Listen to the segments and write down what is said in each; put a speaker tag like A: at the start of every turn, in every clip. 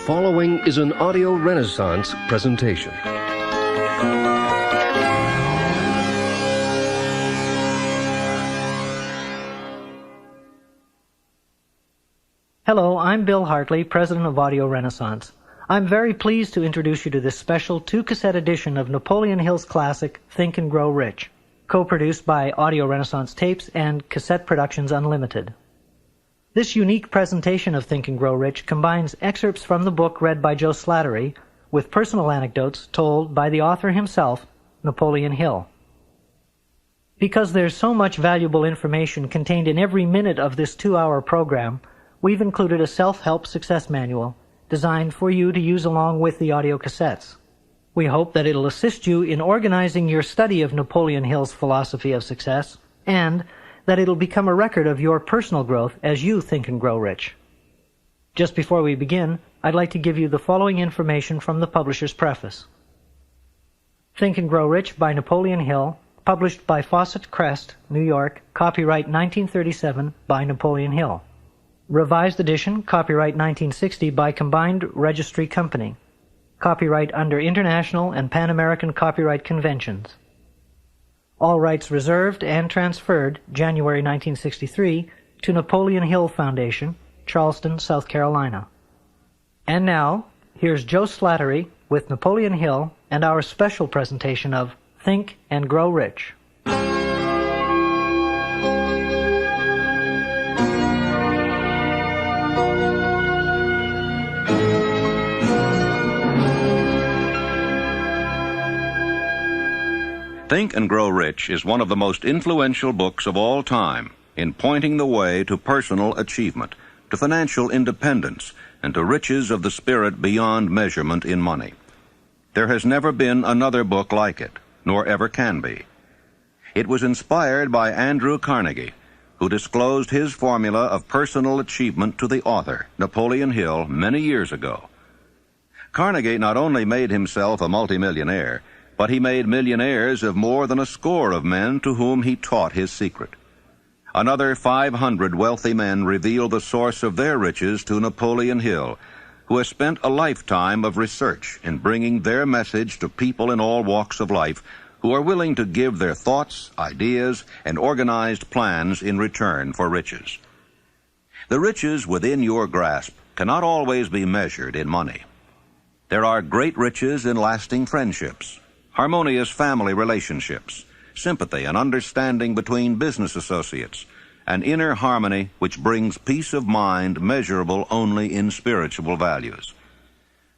A: following is an audio renaissance presentation.
B: Hello, I'm Bill Hartley, president of Audio Renaissance. I'm very pleased to introduce you to this special 2-cassette edition of Napoleon Hill's classic, Think and Grow Rich, co-produced by Audio Renaissance Tapes and Cassette Productions Unlimited. This unique presentation of Think and Grow Rich combines excerpts from the book read by Joe Slattery with personal anecdotes told by the author himself, Napoleon Hill. Because there's so much valuable information contained in every minute of this 2-hour program, we've included a self-help success manual designed for you to use along with the audio cassettes. We hope that it'll assist you in organizing your study of Napoleon Hill's philosophy of success, and that it'll become a record of your personal growth as you think and grow rich. Just before we begin, I'd like to give you the following information from the publisher's preface. Think and Grow Rich by Napoleon Hill, published by Fawcett Crest, New York, copyright 1937 by Napoleon Hill. Revised edition, copyright 1960 by Combined Registry Company. Copyright under International and Pan American Copyright Conventions. All rights reserved and transferred, January 1963, to Napoleon Hill Foundation, Charleston, South Carolina. And now, here's Joe Slattery with Napoleon Hill and our special presentation of Think and Grow Rich.
C: Think and Grow Rich is one of the most influential books of all time in pointing the way to personal achievement, to financial independence, and to riches of the spirit beyond measurement in money. There has never been another book like it, nor ever can be. It was inspired by Andrew Carnegie, who disclosed his formula of personal achievement to the author, Napoleon Hill, many years ago. Carnegie not only made himself a multimillionaire, but he made millionaires of more than a score of men to whom he taught his secret. Another 500 wealthy men revealed the source of their riches to Napoleon Hill, who has spent a lifetime of research in bringing their message to people in all walks of life who are willing to give their thoughts, ideas, and organized plans in return for riches. The riches within your grasp cannot always be measured in money. There are great riches in lasting friendships, harmonious family relationships, sympathy and understanding between business associates, and inner harmony which brings peace of mind measurable only in spiritual values.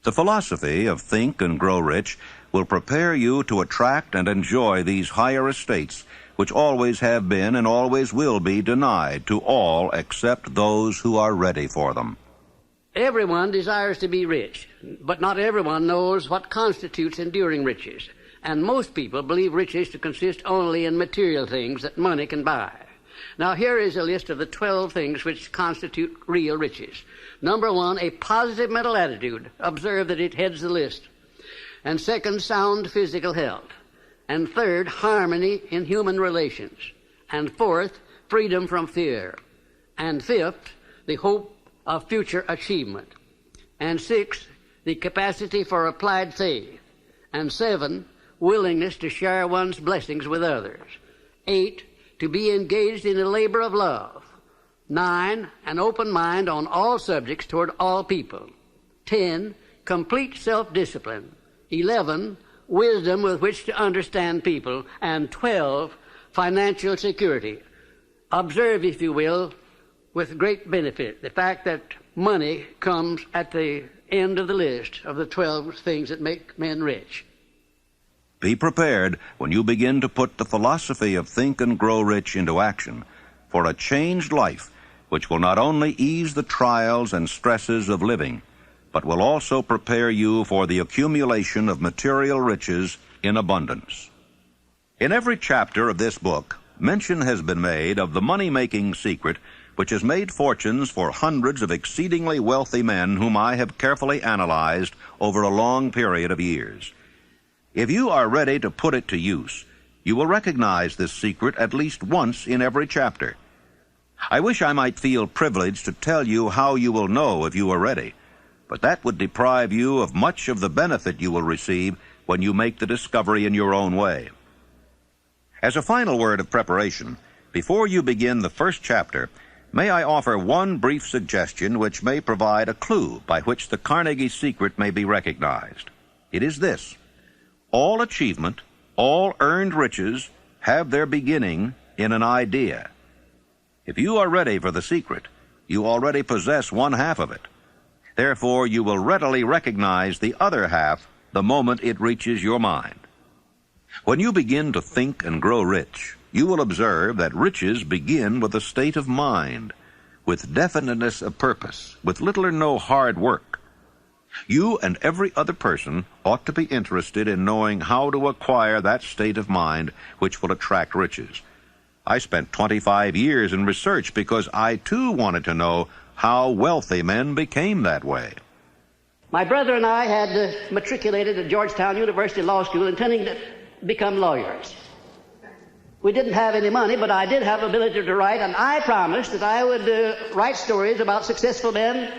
C: The philosophy of Think and Grow Rich will prepare you to attract and enjoy these higher estates which always have been and always will be denied to all except those who are ready for them.
D: Everyone desires to be rich, but not everyone knows what constitutes enduring riches. And most people believe riches to consist only in material things that money can buy. Now here is a list of the 12 things which constitute real riches. Number 1, a positive mental attitude. Observe that it heads the list. And second, sound physical health. And third, harmony in human relations. And fourth, freedom from fear. And fifth, the hope of future achievement. And sixth, the capacity for applied faith. And 7, willingness to share one's blessings with others. 8, to be engaged in a labor of love. 9, an open mind on all subjects toward all people. 10, complete self-discipline. 11, wisdom with which to understand people. And 12, financial security. Observe, if you will, with great benefit, the fact that money comes at the end of the list of the 12 things that make men rich.
C: Be prepared when you begin to put the philosophy of Think and Grow Rich into action for a changed life which will not only ease the trials and stresses of living, but will also prepare you for the accumulation of material riches in abundance. In every chapter of this book, mention has been made of the money-making secret which has made fortunes for hundreds of exceedingly wealthy men whom I have carefully analyzed over a long period of years. If you are ready to put it to use, you will recognize this secret at least once in every chapter. I wish I might feel privileged to tell you how you will know if you are ready, but that would deprive you of much of the benefit you will receive when you make the discovery in your own way. As a final word of preparation, before you begin the first chapter, may I offer one brief suggestion which may provide a clue by which the Carnegie secret may be recognized. It is this: all achievement, all earned riches have their beginning in an idea. If you are ready for the secret, you already possess one half of it. Therefore, you will readily recognize the other half the moment it reaches your mind. When you begin to think and grow rich, you will observe that riches begin with a state of mind, with definiteness of purpose, with little or no hard work. You and every other person ought to be interested in knowing how to acquire that state of mind which will attract riches. I spent 25 years in research because I, too, wanted to know how wealthy men became that way.
D: My brother and I had matriculated at Georgetown University Law School intending to become lawyers. We didn't have any money, but I did have ability to write, and I promised that I would write stories about successful men,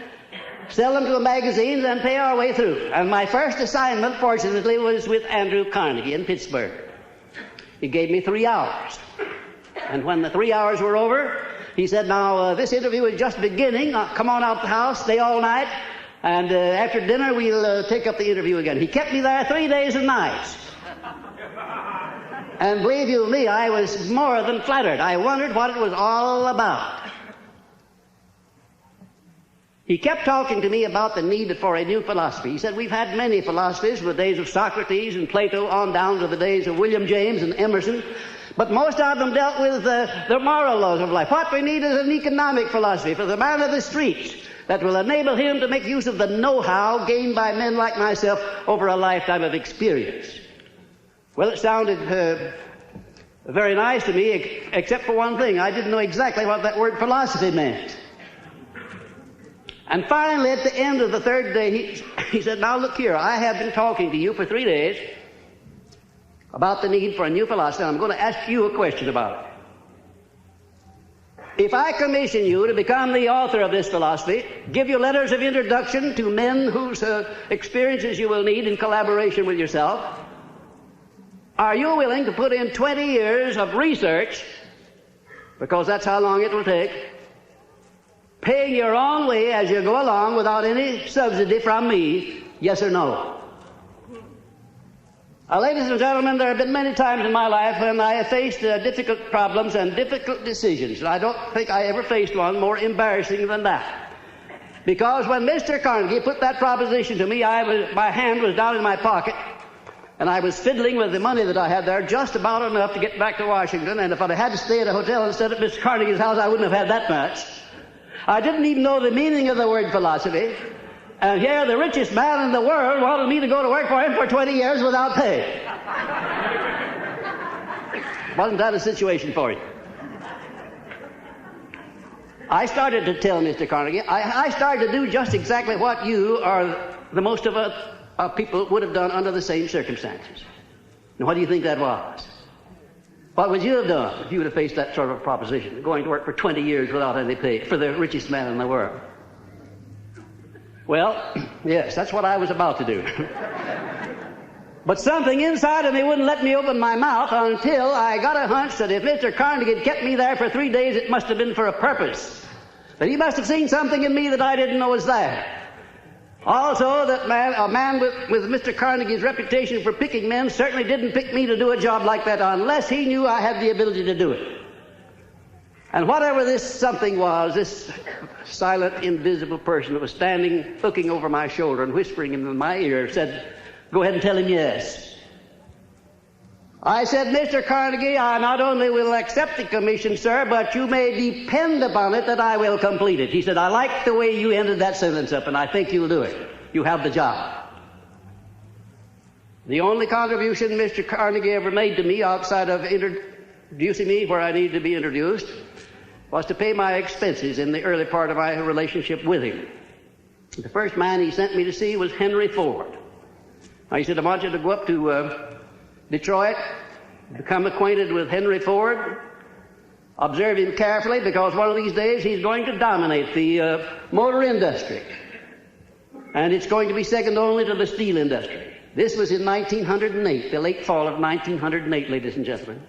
D: sell them to the magazines, and pay our way through. And my first assignment, fortunately, was with Andrew Carnegie in Pittsburgh. He gave me 3 hours. And when the 3 hours were over, he said, now, this interview is just beginning. Come on out to the house, stay all night, and after dinner we'll take up the interview again. He kept me there 3 days and nights. And believe you me, I was more than flattered. I wondered what it was all about. He kept talking to me about the need for a new philosophy. He said, we've had many philosophies from the days of Socrates and Plato on down to the days of William James and Emerson, but most of them dealt with the moral laws of life. What we need is an economic philosophy for the man of the streets that will enable him to make use of the know-how gained by men like myself over a lifetime of experience. Well, it sounded very nice to me, except for one thing. I didn't know exactly what that word philosophy meant. And finally, at the end of the third day, he said, now look here, I have been talking to you for 3 days about the need for a new philosophy, and I'm going to ask you a question about it. If I commission you to become the author of this philosophy, give you letters of introduction to men whose experiences you will need in collaboration with yourself, are you willing to put in 20 years of research, because that's how long it will take, paying your own way as you go along without any subsidy from me, yes or no? Ladies and gentlemen, there have been many times in my life when I have faced difficult problems and difficult decisions, and I don't think I ever faced one more embarrassing than that. Because when Mr. Carnegie put that proposition to me, my hand was down in my pocket, and I was fiddling with the money that I had there, just about enough to get back to Washington, and if I had to stay at a hotel instead of Mr. Carnegie's house, I wouldn't have had that much. I didn't even know the meaning of the word philosophy, and here the richest man in the world wanted me to go to work for him for 20 years without pay. Wasn't that a situation for you? I started to tell Mr. Carnegie, I started to do just exactly what you or the most of us people would have done under the same circumstances. Now, what do you think that was? What would you have done if you would have faced that sort of proposition, going to work for 20 years without any pay for the richest man in the world? Well, yes, that's what I was about to do. But something inside of me wouldn't let me open my mouth until I got a hunch that if Mr. Carnegie had kept me there for 3 days, it must have been for a purpose. That he must have seen something in me that I didn't know was there. Also, that a man with Mr. Carnegie's reputation for picking men certainly didn't pick me to do a job like that unless he knew I had the ability to do it. And whatever this something was, this silent, invisible person that was standing, looking over my shoulder and whispering in my ear, said, go ahead and tell him yes. I said, Mr. Carnegie, I not only will accept the commission, sir, but you may depend upon it that I will complete it. He said, I like the way you ended that sentence up, and I think you'll do it. You have the job. The only contribution Mr. Carnegie ever made to me outside of introducing me where I needed to be introduced was to pay my expenses in the early part of my relationship with him. The first man he sent me to see was Henry Ford. He said, I want you to go up to Detroit, become acquainted with Henry Ford, observe him carefully, because one of these days he's going to dominate the motor industry. and it's going to be second only to the steel industry. This was in 1908, the late fall of 1908, ladies and gentlemen.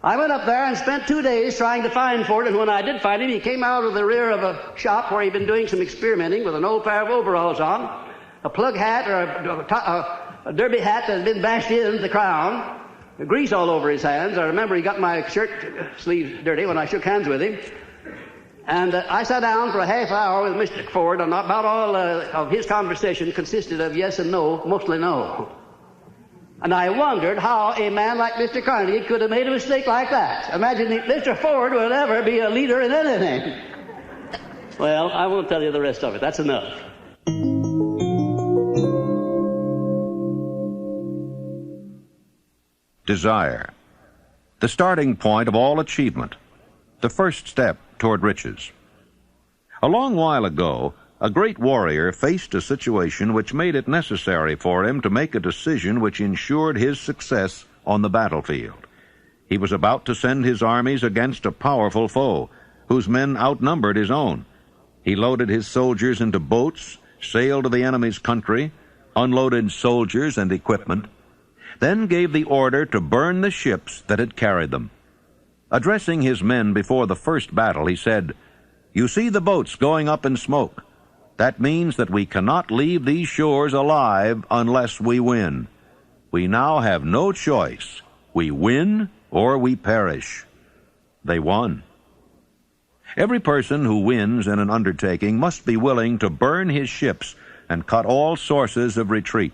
D: I went up there and spent 2 days trying to find Ford, and when I did find him, he came out of the rear of a shop where he'd been doing some experimenting with an old pair of overalls on, a plug hat or a derby hat that had been bashed in the crown, grease all over his hands. I remember he got my shirt sleeves dirty when I shook hands with him. And I sat down for a half hour with Mr. Ford, and about all of his conversation consisted of yes and no, mostly no. And I wondered how a man like Mr. Carnegie could have made a mistake like that. Imagine if Mr. Ford would ever be a leader in anything. Well, I won't tell you the rest of it. That's enough.
C: Desire. The starting point of all achievement. The first step toward riches. A long while ago, a great warrior faced a situation which made it necessary for him to make a decision which ensured his success on the battlefield. He was about to send his armies against a powerful foe, whose men outnumbered his own. He loaded his soldiers into boats, sailed to the enemy's country, unloaded soldiers and equipment, then gave the order to burn the ships that had carried them. Addressing his men before the first battle, he said, "You see the boats going up in smoke. That means that we cannot leave these shores alive unless we win. We now have no choice. We win or we perish." They won. Every person who wins in an undertaking must be willing to burn his ships and cut all sources of retreat.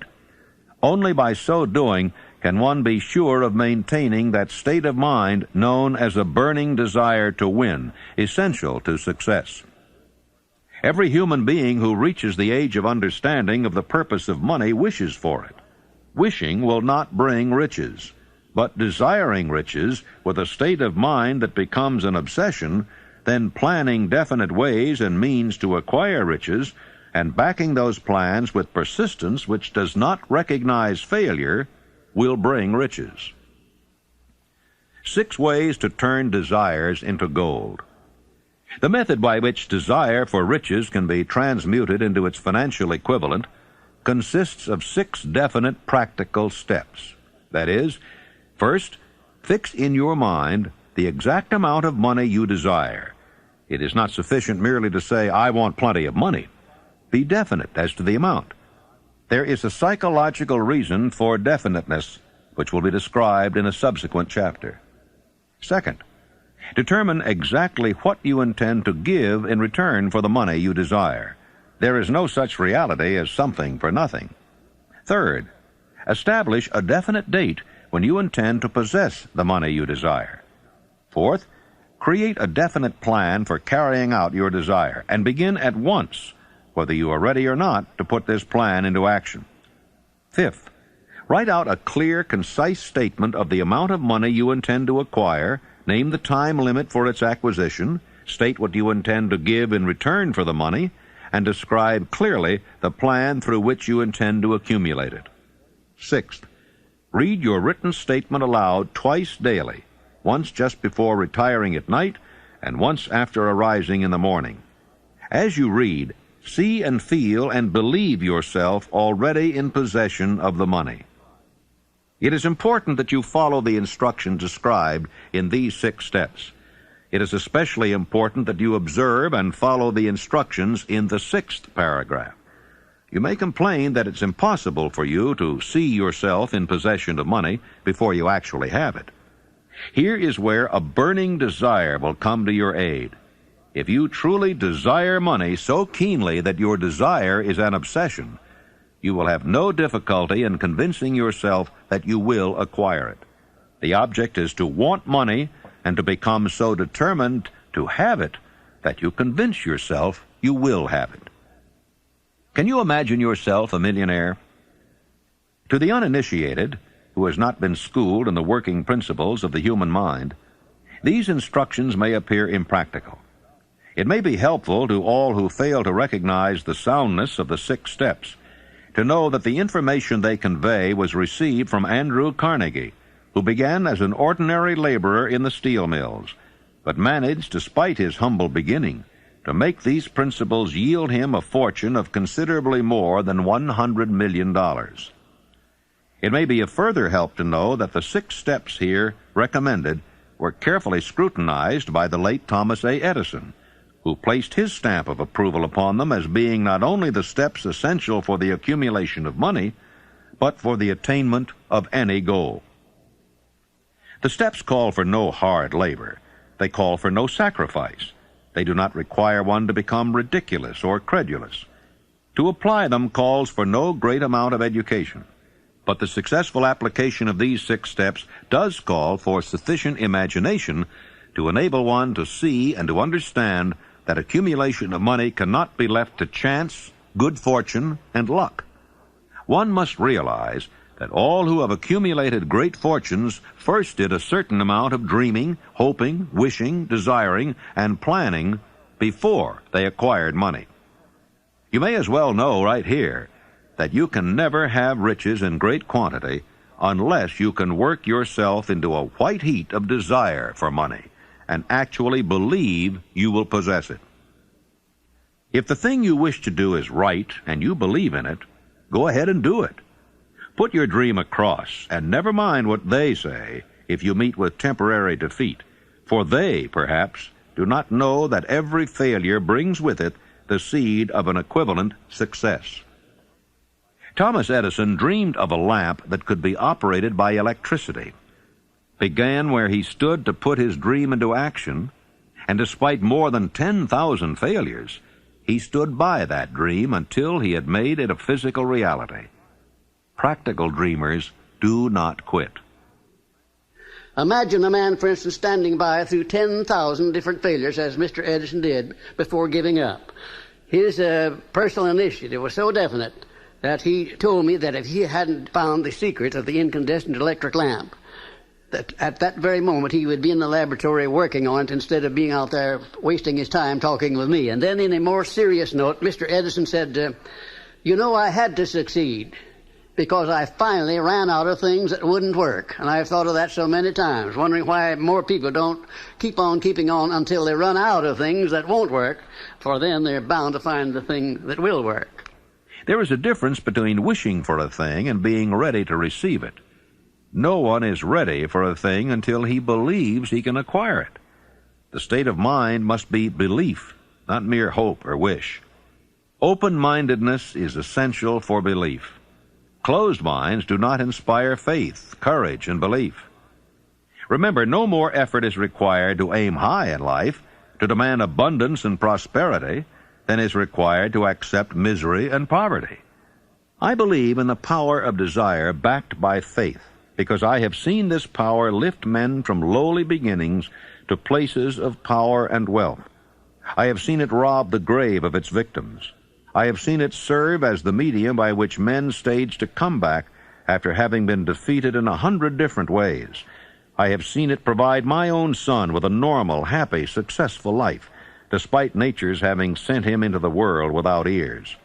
C: Only by so doing can one be sure of maintaining that state of mind known as a burning desire to win, essential to success. Every human being who reaches the age of understanding of the purpose of money wishes for it. Wishing will not bring riches, but desiring riches with a state of mind that becomes an obsession, then planning definite ways and means to acquire riches, and backing those plans with persistence which does not recognize failure, will bring riches. 6 ways to turn desires into gold. The method by which desire for riches can be transmuted into its financial equivalent consists of 6 definite practical steps. That is, first, fix in your mind the exact amount of money you desire. It is not sufficient merely to say, "I want plenty of money." Be definite as to the amount. There is a psychological reason for definiteness, which will be described in a subsequent chapter. Second, determine exactly what you intend to give in return for the money you desire. There is no such reality as something for nothing. Third, establish a definite date when you intend to possess the money you desire. Fourth, create a definite plan for carrying out your desire, and begin at once, whether you are ready or not, to put this plan into action. Fifth, write out a clear, concise statement of the amount of money you intend to acquire, name the time limit for its acquisition, state what you intend to give in return for the money, and describe clearly the plan through which you intend to accumulate it. Sixth, read your written statement aloud twice daily, once just before retiring at night and once after arising in the morning. As you read, see and feel and believe yourself already in possession of the money. It is important that you follow the instructions described in these 6 steps. It is especially important that you observe and follow the instructions in the 6th paragraph. You may complain that it's impossible for you to see yourself in possession of money before you actually have it. Here is where a burning desire will come to your aid. If you truly desire money so keenly that your desire is an obsession, you will have no difficulty in convincing yourself that you will acquire it. The object is to want money and to become so determined to have it that you convince yourself you will have it. Can you imagine yourself a millionaire? To the uninitiated, who has not been schooled in the working principles of the human mind, these instructions may appear impractical. It may be helpful to all who fail to recognize the soundness of the 6 steps to know that the information they convey was received from Andrew Carnegie, who began as an ordinary laborer in the steel mills, but managed, despite his humble beginning, to make these principles yield him a fortune of considerably more than $100 million. It may be a further help to know that the 6 steps here recommended were carefully scrutinized by the late Thomas A. Edison, who placed his stamp of approval upon them as being not only the steps essential for the accumulation of money, but for the attainment of any goal. The steps call for no hard labor. They call for no sacrifice. They do not require one to become ridiculous or credulous. To apply them calls for no great amount of education. But the successful application of these 6 steps does call for sufficient imagination to enable one to see and to understand that accumulation of money cannot be left to chance, good fortune, and luck. One must realize that all who have accumulated great fortunes first did a certain amount of dreaming, hoping, wishing, desiring, and planning before they acquired money. You may as well know right here that you can never have riches in great quantity unless you can work yourself into a white heat of desire for money and actually believe you will possess it. If the thing you wish to do is right and you believe in it, go ahead and do it. Put your dream across, and never mind what they say if you meet with temporary defeat, for they, perhaps, do not know that every failure brings with it the seed of an equivalent success. Thomas Edison dreamed of a lamp that could be operated by electricity, began where he stood to put his dream into action, and despite more than 10,000 failures, he stood by that dream until he had made it a physical reality. Practical dreamers do not quit.
D: Imagine a man, for instance, standing by through 10,000 different failures, as Mr. Edison did, before giving up. His personal initiative was so definite that he told me that if he hadn't found the secret of the incandescent electric lamp, that at that very moment he would be in the laboratory working on it instead of being out there wasting his time talking with me. And then in a more serious note, Mr. Edison said, you know, I had to succeed because I finally ran out of things that wouldn't work. And I've thought of that so many times, wondering why more people don't keep on keeping on until they run out of things that won't work, for then they're bound to find the thing that will work.
C: There is a difference between wishing for a thing and being ready to receive it. No one is ready for a thing until he believes he can acquire it. The state of mind must be belief, not mere hope or wish. Open-mindedness is essential for belief. Closed minds do not inspire faith, courage, and belief. Remember, no more effort is required to aim high in life, to demand abundance and prosperity, than is required to accept misery and poverty. I believe in the power of desire backed by faith, because I have seen this power lift men from lowly beginnings to places of power and wealth. I have seen it rob the grave of its victims. I have seen it serve as the medium by which men staged a comeback after having been defeated in 100 different ways. I have seen it provide my own son with a normal, happy, successful life, despite nature's having sent him into the world without ears.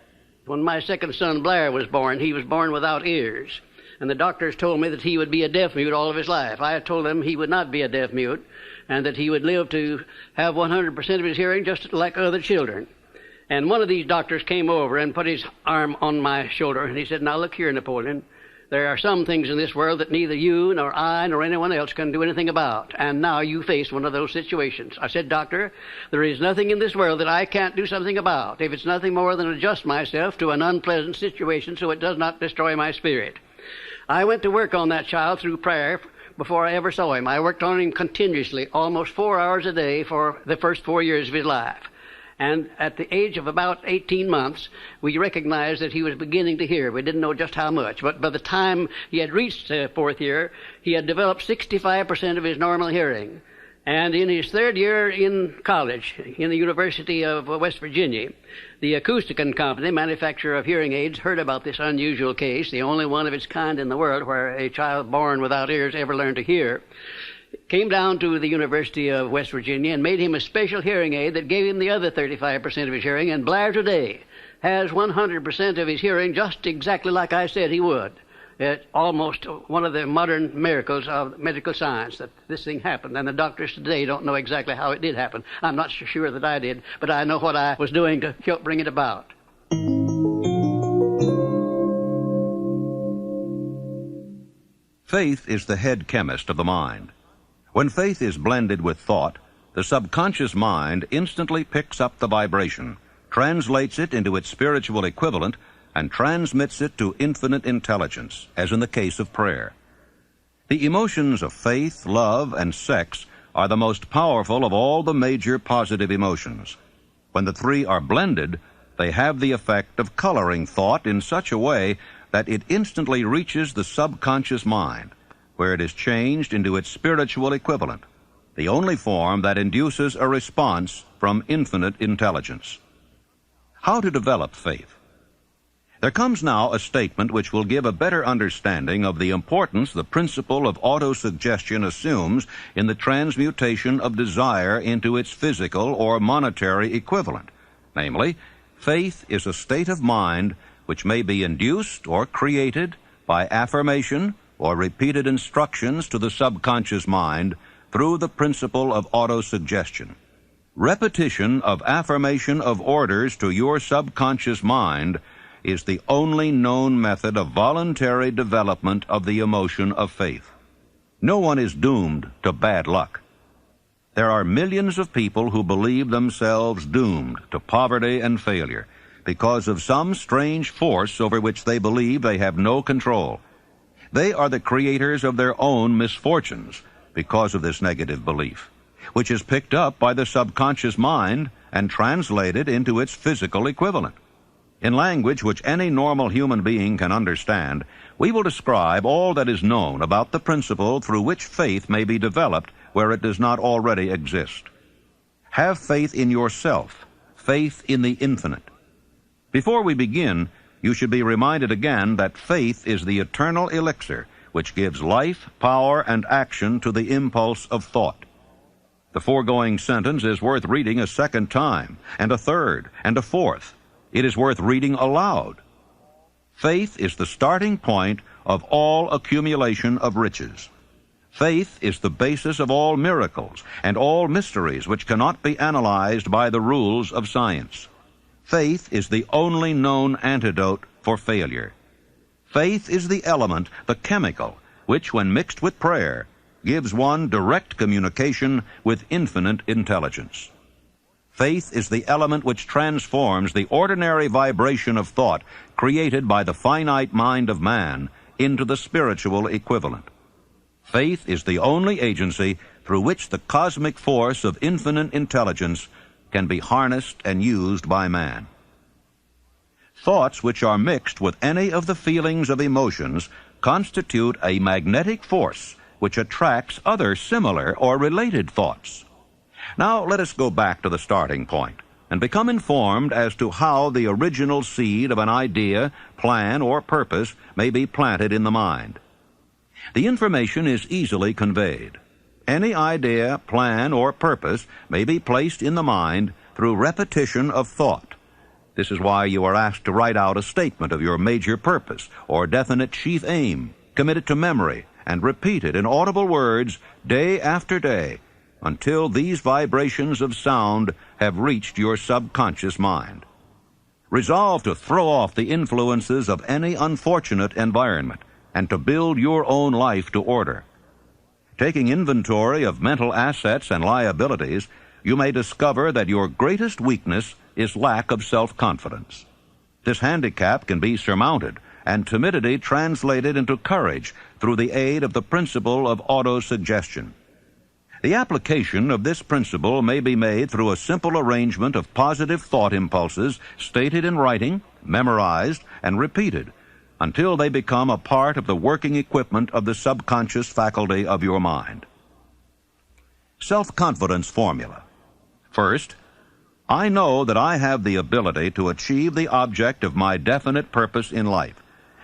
D: When my second son, Blair, was born, he was born without ears. And the doctors told me that he would be a deaf mute all of his life. I told them he would not be a deaf mute, and that he would live to have 100% of his hearing just like other children. And one of these doctors came over and put his arm on my shoulder, and he said, now look here, Napoleon, there are some things in this world that neither you nor I nor anyone else can do anything about, and now you face one of those situations. I said, Doctor, there is nothing in this world that I can't do something about, if it's nothing more than adjust myself to an unpleasant situation so it does not destroy my spirit. I went to work on that child through prayer before I ever saw him. I worked on him continuously, almost 4 hours a day for the first 4 years of his life. And at the age of about 18 months, we recognized that he was beginning to hear. We didn't know just how much. But by the time he had reached the 4th year, he had developed 65% of his normal hearing. And in his 3rd year in college, in the University of West Virginia, the Acousticon Company, manufacturer of hearing aids, heard about this unusual case, the only one of its kind in the world where a child born without ears ever learned to hear. Came down to the University of West Virginia and made him a special hearing aid that gave him the other 35% of his hearing, and Blair today has 100% of his hearing just exactly like I said he would. It's almost one of the modern miracles of medical science that this thing happened. And the doctors today don't know exactly how it did happen. I'm not so sure that I did, but I know what I was doing to help bring it about.
C: Faith is the head chemist of the mind. When faith is blended with thought, the subconscious mind instantly picks up the vibration, translates it into its spiritual equivalent, and transmits it to infinite intelligence, as in the case of prayer. The emotions of faith, love, and sex are the most powerful of all the major positive emotions. When the three are blended, they have the effect of coloring thought in such a way that it instantly reaches the subconscious mind, where it is changed into its spiritual equivalent, the only form that induces a response from infinite intelligence. How to develop faith? There comes now a statement which will give a better understanding of the importance the principle of autosuggestion assumes in the transmutation of desire into its physical or monetary equivalent. Namely, faith is a state of mind which may be induced or created by affirmation or repeated instructions to the subconscious mind through the principle of autosuggestion. Repetition of affirmation of orders to your subconscious mind is the only known method of voluntary development of the emotion of faith. No one is doomed to bad luck. There are millions of people who believe themselves doomed to poverty and failure because of some strange force over which they believe they have no control. They are the creators of their own misfortunes because of this negative belief, which is picked up by the subconscious mind and translated into its physical equivalent. In language which any normal human being can understand, we will describe all that is known about the principle through which faith may be developed where it does not already exist. Have faith in yourself, faith in the infinite. Before we begin, you should be reminded again that faith is the eternal elixir which gives life, power, and action to the impulse of thought. The foregoing sentence is worth reading a second time, and a third, and a fourth. It is worth reading aloud. Faith is the starting point of all accumulation of riches. Faith is the basis of all miracles and all mysteries which cannot be analyzed by the rules of science. Faith is the only known antidote for failure. Faith is the element, the chemical, which, when mixed with prayer, gives one direct communication with infinite intelligence. Faith is the element which transforms the ordinary vibration of thought created by the finite mind of man into the spiritual equivalent. Faith is the only agency through which the cosmic force of infinite intelligence can be harnessed and used by man. Thoughts which are mixed with any of the feelings of emotions constitute a magnetic force which attracts other similar or related thoughts. Now let us go back to the starting point and become informed as to how the original seed of an idea, plan, or purpose may be planted in the mind. The information is easily conveyed. Any idea, plan, or purpose may be placed in the mind through repetition of thought. This is why you are asked to write out a statement of your major purpose or definite chief aim, commit it to memory, and repeat it in audible words day after day until these vibrations of sound have reached your subconscious mind. Resolve to throw off the influences of any unfortunate environment and to build your own life to order. Taking inventory of mental assets and liabilities, you may discover that your greatest weakness is lack of self-confidence. This handicap can be surmounted and timidity translated into courage through the aid of the principle of autosuggestion. The application of this principle may be made through a simple arrangement of positive thought impulses stated in writing, memorized, and repeated until they become a part of the working equipment of the subconscious faculty of your mind. Self-confidence formula. First, I know that I have the ability to achieve the object of my definite purpose in life.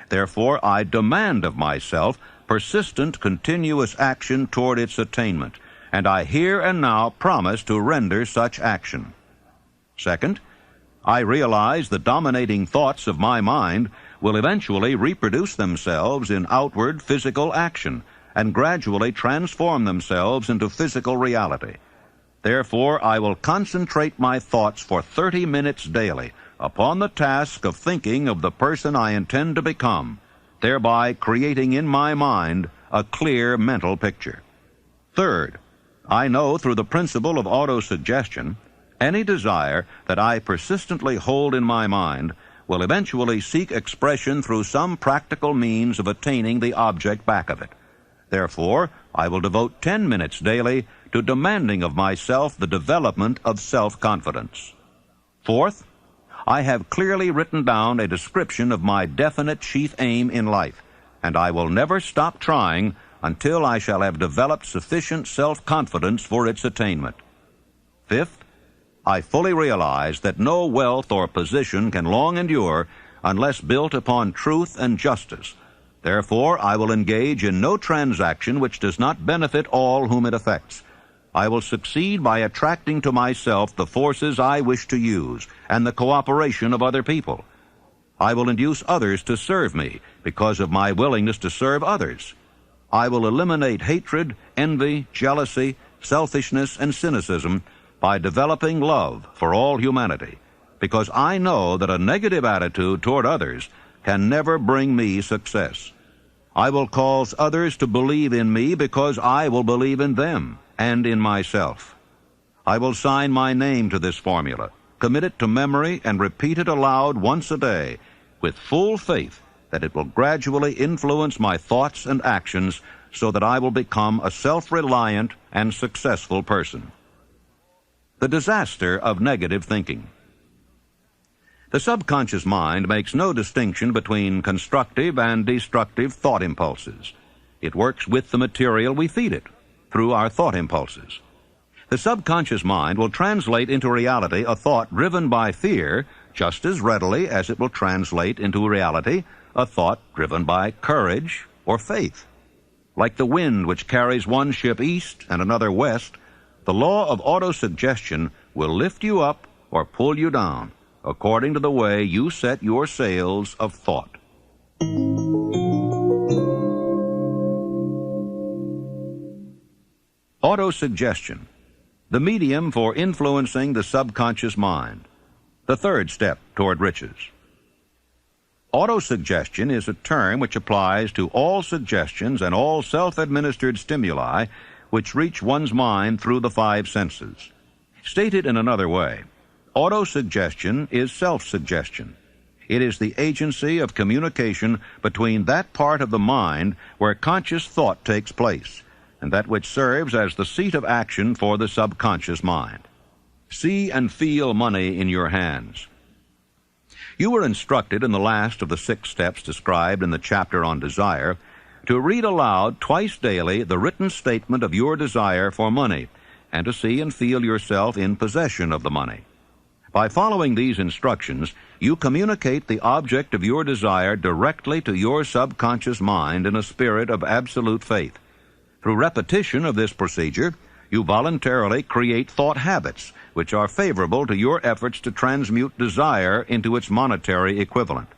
C: Therefore, I demand of myself persistent, continuous action toward its attainment, and I here and now promise to render such action. Second, I realize the dominating thoughts of my mind will eventually reproduce themselves in outward physical action and gradually transform themselves into physical reality. Therefore, I will concentrate my thoughts for 30 minutes daily upon the task of thinking of the person I intend to become, thereby creating in my mind a clear mental picture. Third, I know through the principle of autosuggestion, any desire that I persistently hold in my mind will eventually seek expression through some practical means of attaining the object back of it. Therefore, I will devote 10 minutes daily to demanding of myself the development of self-confidence. Fourth, I have clearly written down a description of my definite chief aim in life, and I will never stop trying until I shall have developed sufficient self-confidence for its attainment. Fifth, I fully realize that no wealth or position can long endure unless built upon truth and justice. Therefore, I will engage in no transaction which does not benefit all whom it affects. I will succeed by attracting to myself the forces I wish to use and the cooperation of other people. I will induce others to serve me because of my willingness to serve others. I will eliminate hatred, envy, jealousy, selfishness, and cynicism by developing love for all humanity, because I know that a negative attitude toward others can never bring me success. I will cause others to believe in me because I will believe in them and in myself. I will sign my name to this formula, commit it to memory, and repeat it aloud once a day, with full faith that it will gradually influence my thoughts and actions so that I will become a self-reliant and successful person. The disaster of negative thinking. The subconscious mind makes no distinction between constructive and destructive thought impulses. It works with the material we feed it, through our thought impulses. The subconscious mind will translate into reality a thought driven by fear just as readily as it will translate into reality a thought driven by courage or faith. Like the wind which carries one ship east and another west, the law of autosuggestion will lift you up or pull you down, according to the way you set your sails of thought. Autosuggestion, the medium for influencing the subconscious mind, the third step toward riches. Autosuggestion is a term which applies to all suggestions and all self-administered stimuli which reach one's mind through the five senses. Stated in another way, autosuggestion is self-suggestion. It is the agency of communication between that part of the mind where conscious thought takes place, and that which serves as the seat of action for the subconscious mind. See and feel money in your hands. You were instructed in the last of the 6 steps described in the chapter on desire to read aloud twice daily the written statement of your desire for money, and to see and feel yourself in possession of the money. By following these instructions, you communicate the object of your desire directly to your subconscious mind in a spirit of absolute faith. Through repetition of this procedure, you voluntarily create thought habits which are favorable to your efforts to transmute desire into its monetary equivalent.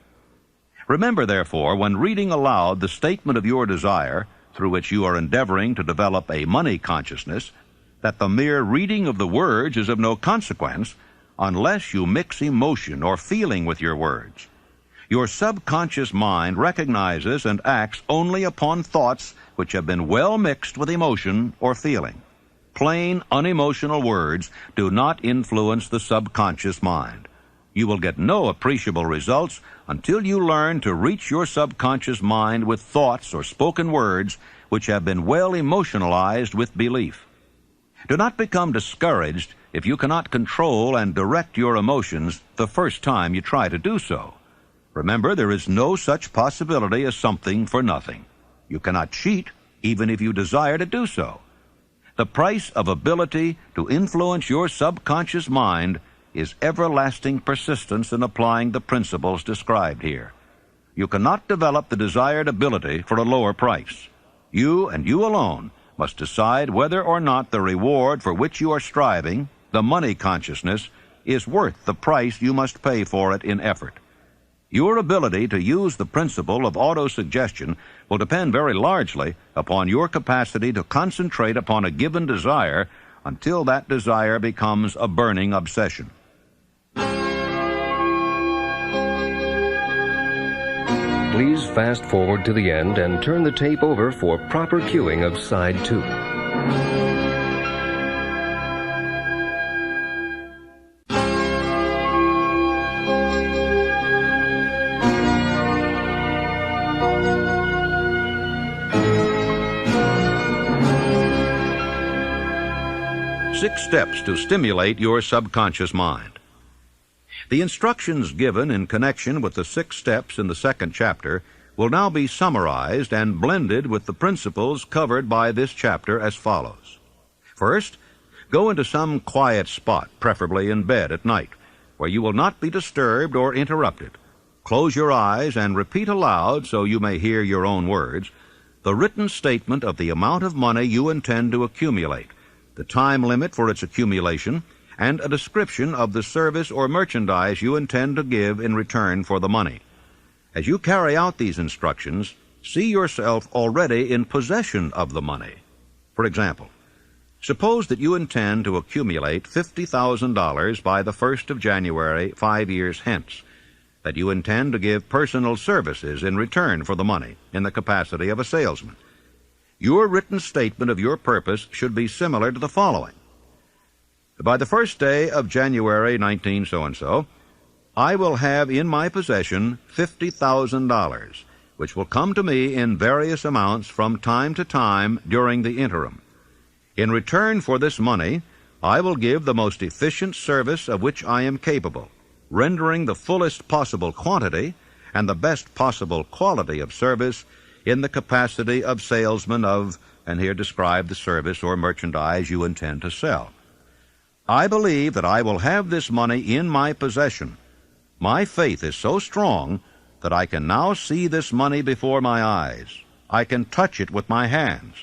C: Remember, therefore, when reading aloud the statement of your desire, through which you are endeavoring to develop a money consciousness, that the mere reading of the words is of no consequence unless you mix emotion or feeling with your words. Your subconscious mind recognizes and acts only upon thoughts which have been well mixed with emotion or feeling. Plain, unemotional words do not influence the subconscious mind. You will get no appreciable results until you learn to reach your subconscious mind with thoughts or spoken words which have been well emotionalized with belief. Do not become discouraged if you cannot control and direct your emotions the first time you try to do so. Remember, there is no such possibility as something for nothing. You cannot cheat, even if you desire to do so. The price of ability to influence your subconscious mind is everlasting persistence in applying the principles described here. You cannot develop the desired ability for a lower price. You and you alone must decide whether or not the reward for which you are striving, the money consciousness, is worth the price you must pay for it in effort. Your ability to use the principle of autosuggestion will depend very largely upon your capacity to concentrate upon a given desire until that desire becomes a burning obsession.
A: Please fast forward to the end and turn the tape over for proper cueing of side 2.
C: Six steps to stimulate your subconscious mind. The instructions given in connection with the 6 steps in the 2nd chapter will now be summarized and blended with the principles covered by this chapter as follows. First, go into some quiet spot, preferably in bed at night, where you will not be disturbed or interrupted. Close your eyes and repeat aloud, so you may hear your own words, the written statement of the amount of money you intend to accumulate, the time limit for its accumulation, and a description of the service or merchandise you intend to give in return for the money. As you carry out these instructions, see yourself already in possession of the money. For example, suppose that you intend to accumulate $50,000 by the 1st of January 5 years hence, that you intend to give personal services in return for the money in the capacity of a salesman. Your written statement of your purpose should be similar to the following. By the 1st day of January 19 so-and-so, I will have in my possession $50,000, which will come to me in various amounts from time to time during the interim. In return for this money, I will give the most efficient service of which I am capable, rendering the fullest possible quantity and the best possible quality of service in the capacity of salesman of, and here describe the service or merchandise you intend to sell. I believe that I will have this money in my possession. My faith is so strong that I can now see this money before my eyes. I can touch it with my hands.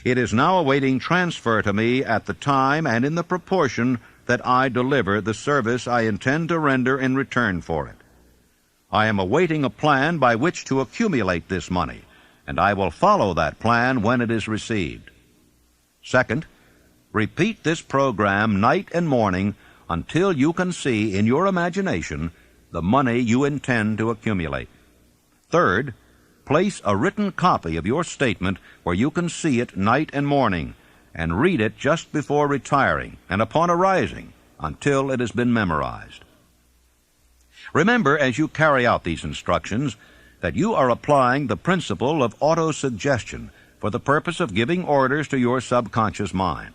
C: It is now awaiting transfer to me at the time and in the proportion that I deliver the service I intend to render in return for it. I am awaiting a plan by which to accumulate this money, and I will follow that plan when it is received. Second, repeat this program night and morning until you can see in your imagination the money you intend to accumulate. Third, place a written copy of your statement where you can see it night and morning, and read it just before retiring and upon arising until it has been memorized. Remember, as you carry out these instructions, that you are applying the principle of autosuggestion for the purpose of giving orders to your subconscious mind.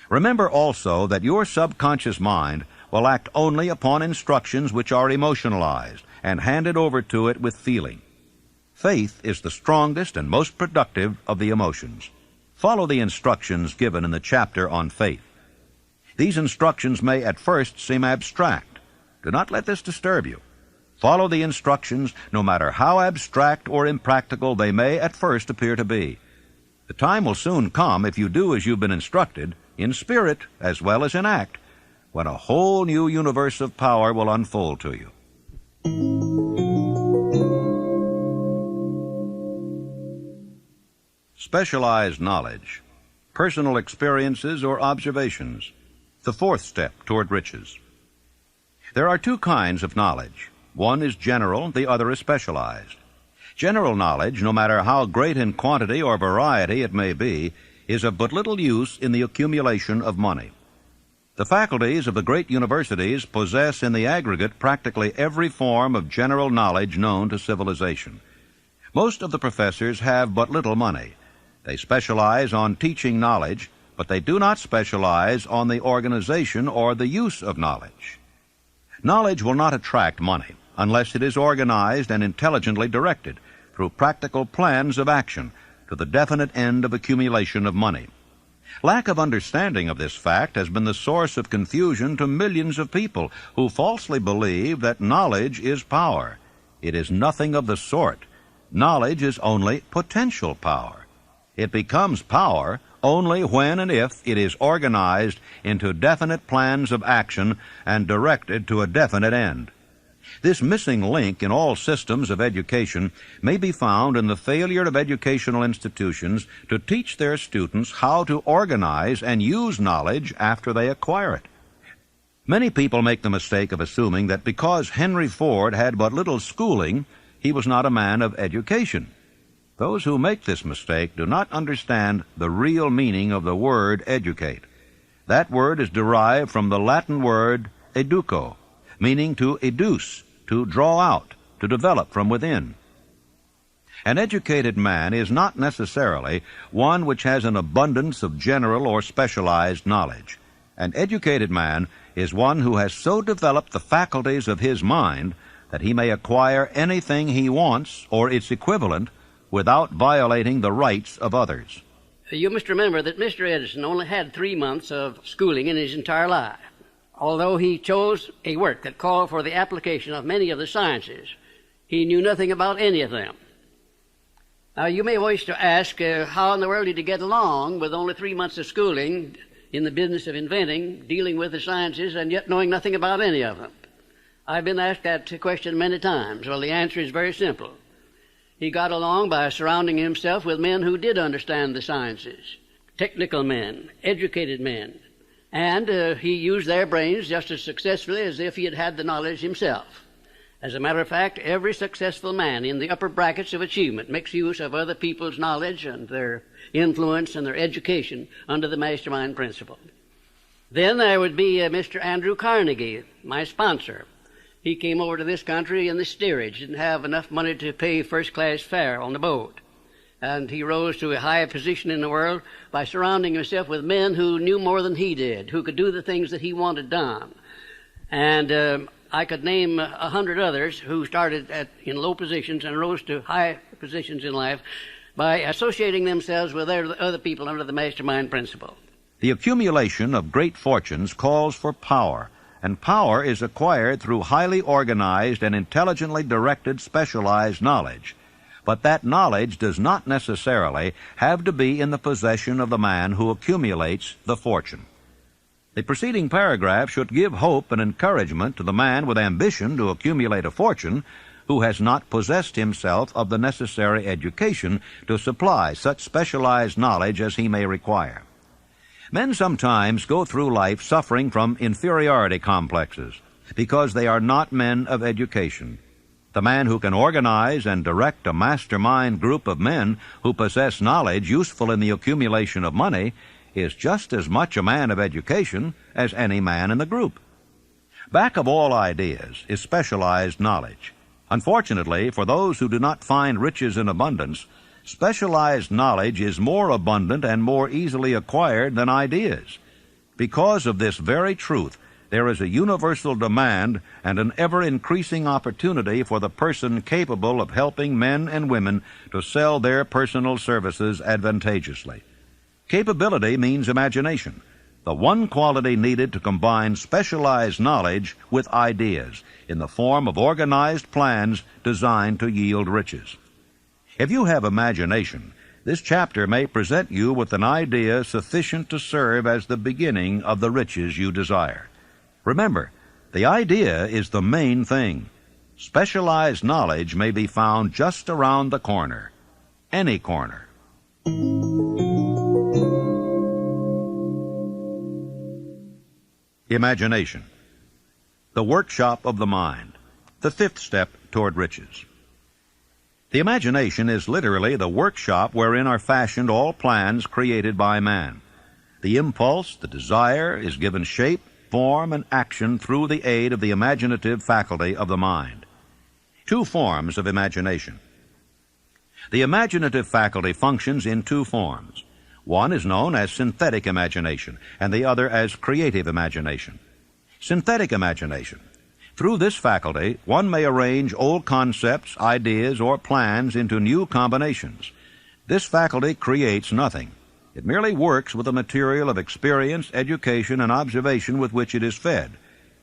C: Remember also that your subconscious mind will act only upon instructions which are emotionalized and handed over to it with feeling. Faith is the strongest and most productive of the emotions. Follow the instructions given in the chapter on faith. These instructions may at first seem abstract. Do not let this disturb you. Follow the instructions, no matter how abstract or impractical they may at first appear to be. The time will soon come, if you do as you've been instructed, in spirit as well as in act, when a whole new universe of power will unfold to you. Specialized knowledge, personal experiences or observations, the 4th step toward riches. There are 2 kinds of knowledge. One is general, the other is specialized. General knowledge, no matter how great in quantity or variety it may be, is of but little use in the accumulation of money. The faculties of the great universities possess in the aggregate practically every form of general knowledge known to civilization. Most of the professors have but little money. They specialize on teaching knowledge, but they do not specialize on the organization or the use of knowledge. Knowledge will not attract money unless it is organized and intelligently directed through practical plans of action to the definite end of accumulation of money. Lack of understanding of this fact has been the source of confusion to millions of people who falsely believe that knowledge is power. It is nothing of the sort. Knowledge is only potential power. It becomes power only when and if it is organized into definite plans of action and directed to a definite end. This missing link in all systems of education may be found in the failure of educational institutions to teach their students how to organize and use knowledge after they acquire it. Many people make the mistake of assuming that because Henry Ford had but little schooling, he was not a man of education. Those who make this mistake do not understand the real meaning of the word educate. That word is derived from the Latin word educo, meaning to educe, to draw out, to develop from within. An educated man is not necessarily one which has an abundance of general or specialized knowledge. An educated man is one who has so developed the faculties of his mind that he may acquire anything he wants or its equivalent without violating the rights of others.
D: You must remember that Mr. Edison only had 3 months of schooling in his entire life. Although he chose a work that called for the application of many of the sciences, he knew nothing about any of them. Now, you may wish to ask, how in the world did he get along with only 3 months of schooling in the business of inventing, dealing with the sciences, and yet knowing nothing about any of them? I've been asked that question many times. Well, the answer is very simple. He got along by surrounding himself with men who did understand the sciences, technical men, educated men, and he used their brains just as successfully as if he had had the knowledge himself. As a matter of fact, every successful man in the upper brackets of achievement makes use of other people's knowledge and their influence and their education under the mastermind principle. Then there would be Mr. Andrew Carnegie, my sponsor. He came over to this country in the steerage, didn't have enough money to pay first-class fare on the boat. And he rose to a higher position in the world by surrounding himself with men who knew more than he did, who could do the things that he wanted done. And I could name 100 others who started in low positions and rose to high positions in life by associating themselves with other people under the mastermind principle.
C: The accumulation of great fortunes calls for power, and power is acquired through highly organized and intelligently directed specialized knowledge. But that knowledge does not necessarily have to be in the possession of the man who accumulates the fortune. The preceding paragraph should give hope and encouragement to the man with ambition to accumulate a fortune who has not possessed himself of the necessary education to supply such specialized knowledge as he may require. Men sometimes go through life suffering from inferiority complexes because they are not men of education. The man who can organize and direct a mastermind group of men who possess knowledge useful in the accumulation of money is just as much a man of education as any man in the group. Back of all ideas is specialized knowledge. Unfortunately, for those who do not find riches in abundance, specialized knowledge is more abundant and more easily acquired than ideas. Because of this very truth, there is a universal demand and an ever-increasing opportunity for the person capable of helping men and women to sell their personal services advantageously. Capability means imagination, the one quality needed to combine specialized knowledge with ideas in the form of organized plans designed to yield riches. If you have imagination, this chapter may present you with an idea sufficient to serve as the beginning of the riches you desire. Remember, the idea is the main thing. Specialized knowledge may be found just around the corner. Any corner. Imagination. The workshop of the mind. The fifth step toward riches. The imagination is literally the workshop wherein are fashioned all plans created by man. The impulse, the desire, is given shape, form, and action through the aid of the imaginative faculty of the mind. Two forms of imagination. The imaginative faculty functions in two forms. One is known as synthetic imagination, and the other as creative imagination. Synthetic imagination. Through this faculty, one may arrange old concepts, ideas, or plans into new combinations. This faculty creates nothing. It merely works with the material of experience, education, and observation with which it is fed.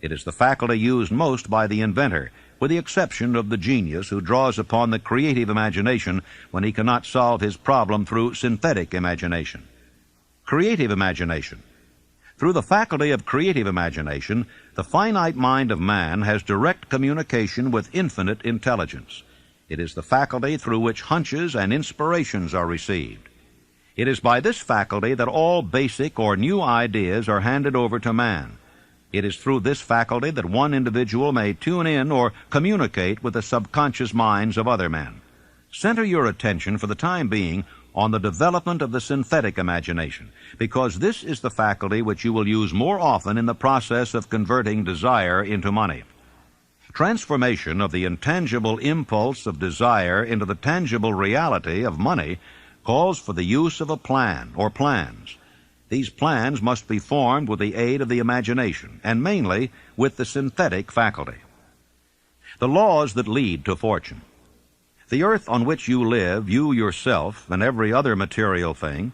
C: It is the faculty used most by the inventor, with the exception of the genius who draws upon the creative imagination when he cannot solve his problem through synthetic imagination. Creative imagination. Through the faculty of creative imagination, the finite mind of man has direct communication with infinite intelligence. It is the faculty through which hunches and inspirations are received. It is by this faculty that all basic or new ideas are handed over to man. It is through this faculty that one individual may tune in or communicate with the subconscious minds of other men. Center your attention for the time being on the development of the synthetic imagination, because this is the faculty which you will use more often in the process of converting desire into money. Transformation of the intangible impulse of desire into the tangible reality of money calls for the use of a plan or plans. These plans must be formed with the aid of the imagination, and mainly with the synthetic faculty. The laws that lead to fortune. The earth on which you live, you yourself, and every other material thing,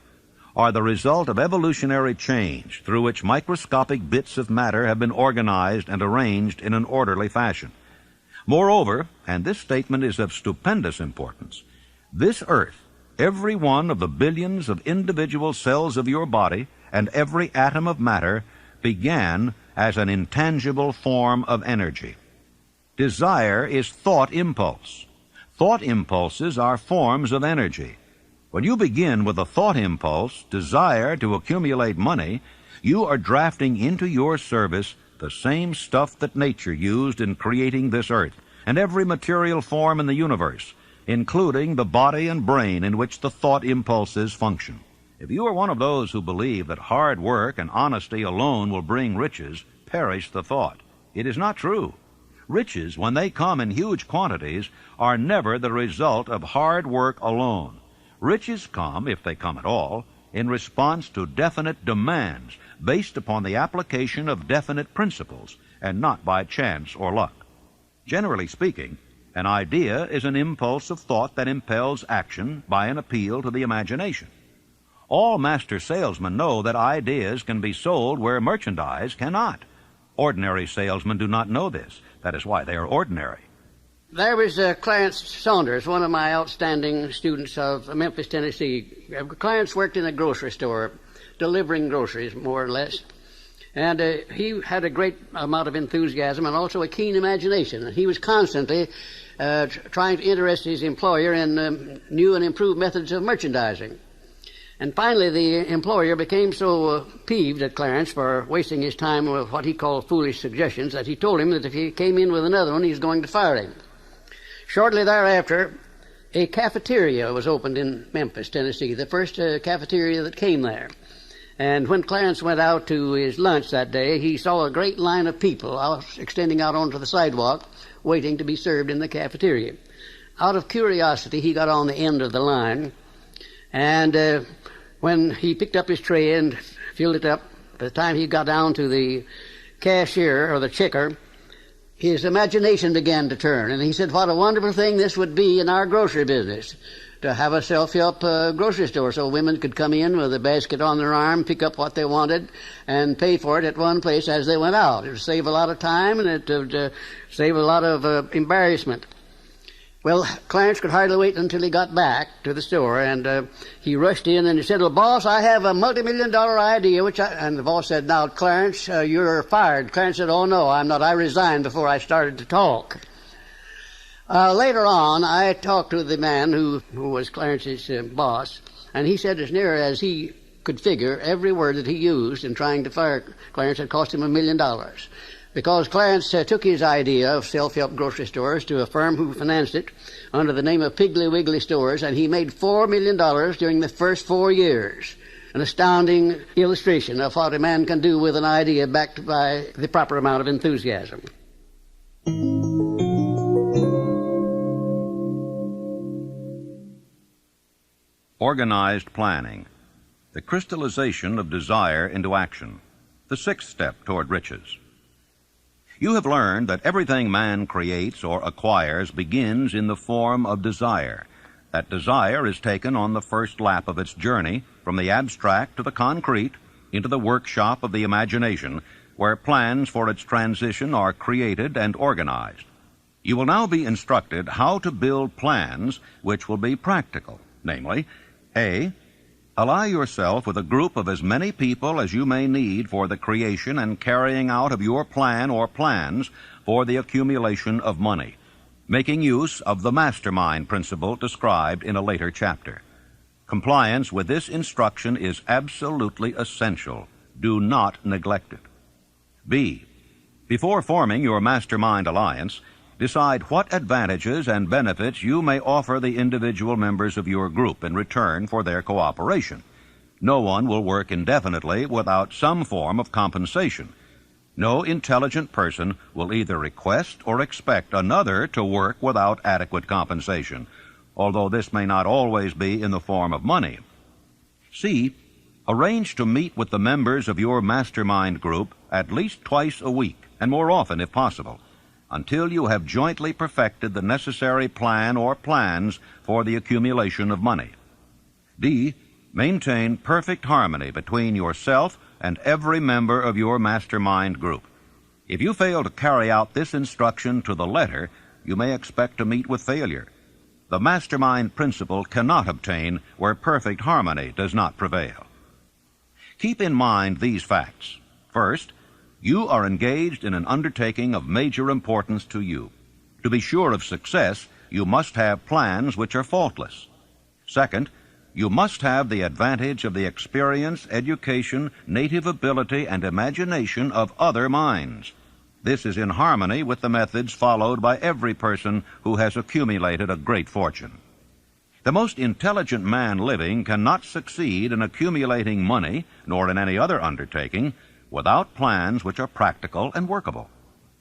C: are the result of evolutionary change through which microscopic bits of matter have been organized and arranged in an orderly fashion. Moreover, and this statement is of stupendous importance, this earth, every one of the billions of individual cells of your body, and every atom of matter, began as an intangible form of energy. Desire is thought impulse. Thought impulses are forms of energy. When you begin with a thought impulse, desire to accumulate money, you are drafting into your service the same stuff that nature used in creating this earth and every material form in the universe, including the body and brain in which the thought impulses function. If you are one of those who believe that hard work and honesty alone will bring riches, perish the thought. It is not true. Riches, when they come in huge quantities, are never the result of hard work alone. Riches come, if they come at all, in response to definite demands based upon the application of definite principles, and not by chance or luck. Generally speaking, an idea is an impulse of thought that impels action by an appeal to the imagination. All master salesmen know that ideas can be sold where merchandise cannot. Ordinary salesmen do not know this. That is why they are ordinary.
D: There was Clarence Saunders, one of my outstanding students of Memphis, Tennessee. Clarence worked in a grocery store, delivering groceries, more or less. And he had a great amount of enthusiasm and also a keen imagination. He was constantly trying to interest his employer in new and improved methods of merchandising. And finally, the employer became so peeved at Clarence for wasting his time with what he called foolish suggestions that he told him that if he came in with another one, he was going to fire him. Shortly thereafter, a cafeteria was opened in Memphis, Tennessee, the first cafeteria that came there. And when Clarence went out to his lunch that day, he saw a great line of people extending out onto the sidewalk, waiting to be served in the cafeteria. Out of curiosity, he got on the end of the line, and when he picked up his tray and filled it up, by the time he got down to the cashier or the checker, his imagination began to turn, and he said, what a wonderful thing this would be in our grocery business, to have a self-help grocery store so women could come in with a basket on their arm, pick up what they wanted, and pay for it at one place as they went out. It would save a lot of time, and it would save a lot of embarrassment. Well, Clarence could hardly wait until he got back to the store, and he rushed in and he said, well, boss, I have a multi-million-dollar idea, and the boss said, now, Clarence, you're fired. Clarence said, oh, no, I'm not. I resigned before I started to talk. Later on, I talked to the man who was Clarence's boss, and he said as near as he could figure, every word that he used in trying to fire Clarence had cost him $1 million. Because Clarence took his idea of self-help grocery stores to a firm who financed it under the name of Piggly Wiggly Stores, and he made $4 million during the first 4 years. An astounding illustration of what a man can do with an idea backed by the proper amount of enthusiasm.
C: Organized planning. The crystallization of desire into action. The sixth step toward riches. You have learned that everything man creates or acquires begins in the form of desire. That desire is taken on the first lap of its journey from the abstract to the concrete into the workshop of the imagination, where plans for its transition are created and organized. You will now be instructed how to build plans which will be practical, namely, A, Ally yourself with a group of as many people as you may need for the creation and carrying out of your plan or plans for the accumulation of money, making use of the mastermind principle described in a later chapter. Compliance with this instruction is absolutely essential. Do not neglect it. B. Before forming your mastermind alliance, decide what advantages and benefits you may offer the individual members of your group in return for their cooperation. No one will work indefinitely without some form of compensation. No intelligent person will either request or expect another to work without adequate compensation, although this may not always be in the form of money. C. Arrange to meet with the members of your mastermind group at least twice a week, and more often if possible, until you have jointly perfected the necessary plan or plans for the accumulation of money. D. Maintain perfect harmony between yourself and every member of your mastermind group. If you fail to carry out this instruction to the letter, you may expect to meet with failure. The mastermind principle cannot obtain where perfect harmony does not prevail. Keep in mind these facts. First, you are engaged in an undertaking of major importance to you. To be sure of success, you must have plans which are faultless. Second, you must have the advantage of the experience, education, native ability, and imagination of other minds. This is in harmony with the methods followed by every person who has accumulated a great fortune. The most intelligent man living cannot succeed in accumulating money, nor in any other undertaking, without plans which are practical and workable.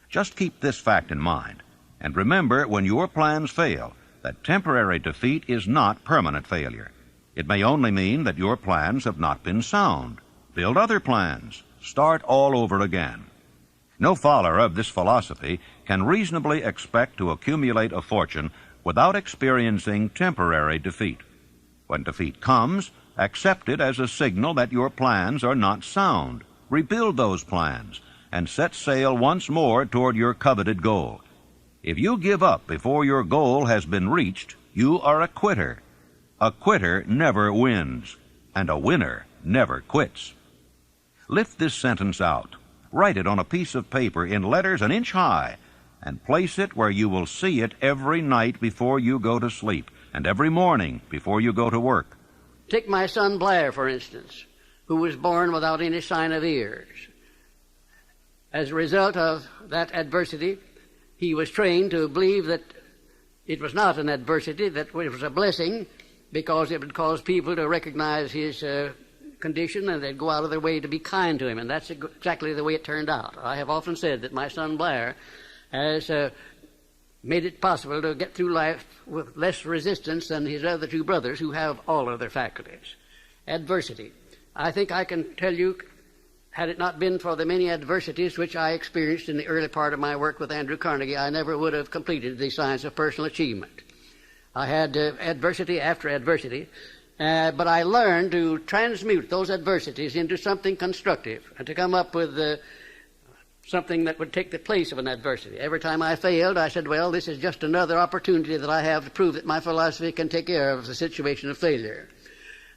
C: Just keep this fact in mind, and remember when your plans fail that temporary defeat is not permanent failure. It may only mean that your plans have not been sound. Build other plans. Start all over again. No follower of this philosophy can reasonably expect to accumulate a fortune without experiencing temporary defeat. When defeat comes, accept it as a signal that your plans are not sound. Rebuild those plans and set sail once more toward your coveted goal. If you give up before your goal has been reached, you are a quitter. A quitter never wins, and a winner never quits. Lift this sentence out. Write it on a piece of paper in letters an inch high, and place it where you will see it every night before you go to sleep, and every morning before you go to work.
D: Take my son Blair, for instance, who was born without any sign of ears. As a result of that adversity, he was trained to believe that it was not an adversity, that it was a blessing, because it would cause people to recognize his condition, and they'd go out of their way to be kind to him, and that's exactly the way it turned out. I have often said that my son Blair has made it possible to get through life with less resistance than his other two brothers who have all of their faculties. Adversity. I think I can tell you, had it not been for the many adversities which I experienced in the early part of my work with Andrew Carnegie, I never would have completed the science of personal achievement. I had adversity after adversity, but I learned to transmute those adversities into something constructive and to come up with something that would take the place of an adversity. Every time I failed, I said, well, this is just another opportunity that I have to prove that my philosophy can take care of the situation of failure.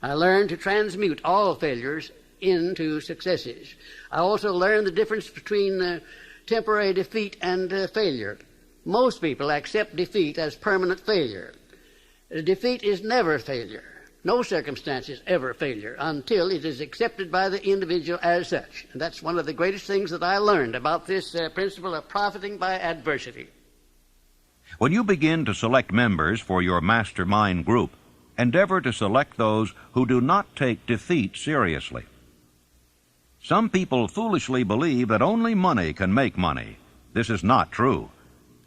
D: I learned to transmute all failures into successes. I also learned the difference between temporary defeat and failure. Most people accept defeat as permanent failure. Defeat is never failure. No circumstance is ever failure until it is accepted by the individual as such. And that's one of the greatest things that I learned about this principle of profiting by adversity.
C: When you begin to select members for your mastermind group, endeavor to select those who do not take defeat seriously. Some people foolishly believe that only money can make money. This is not true.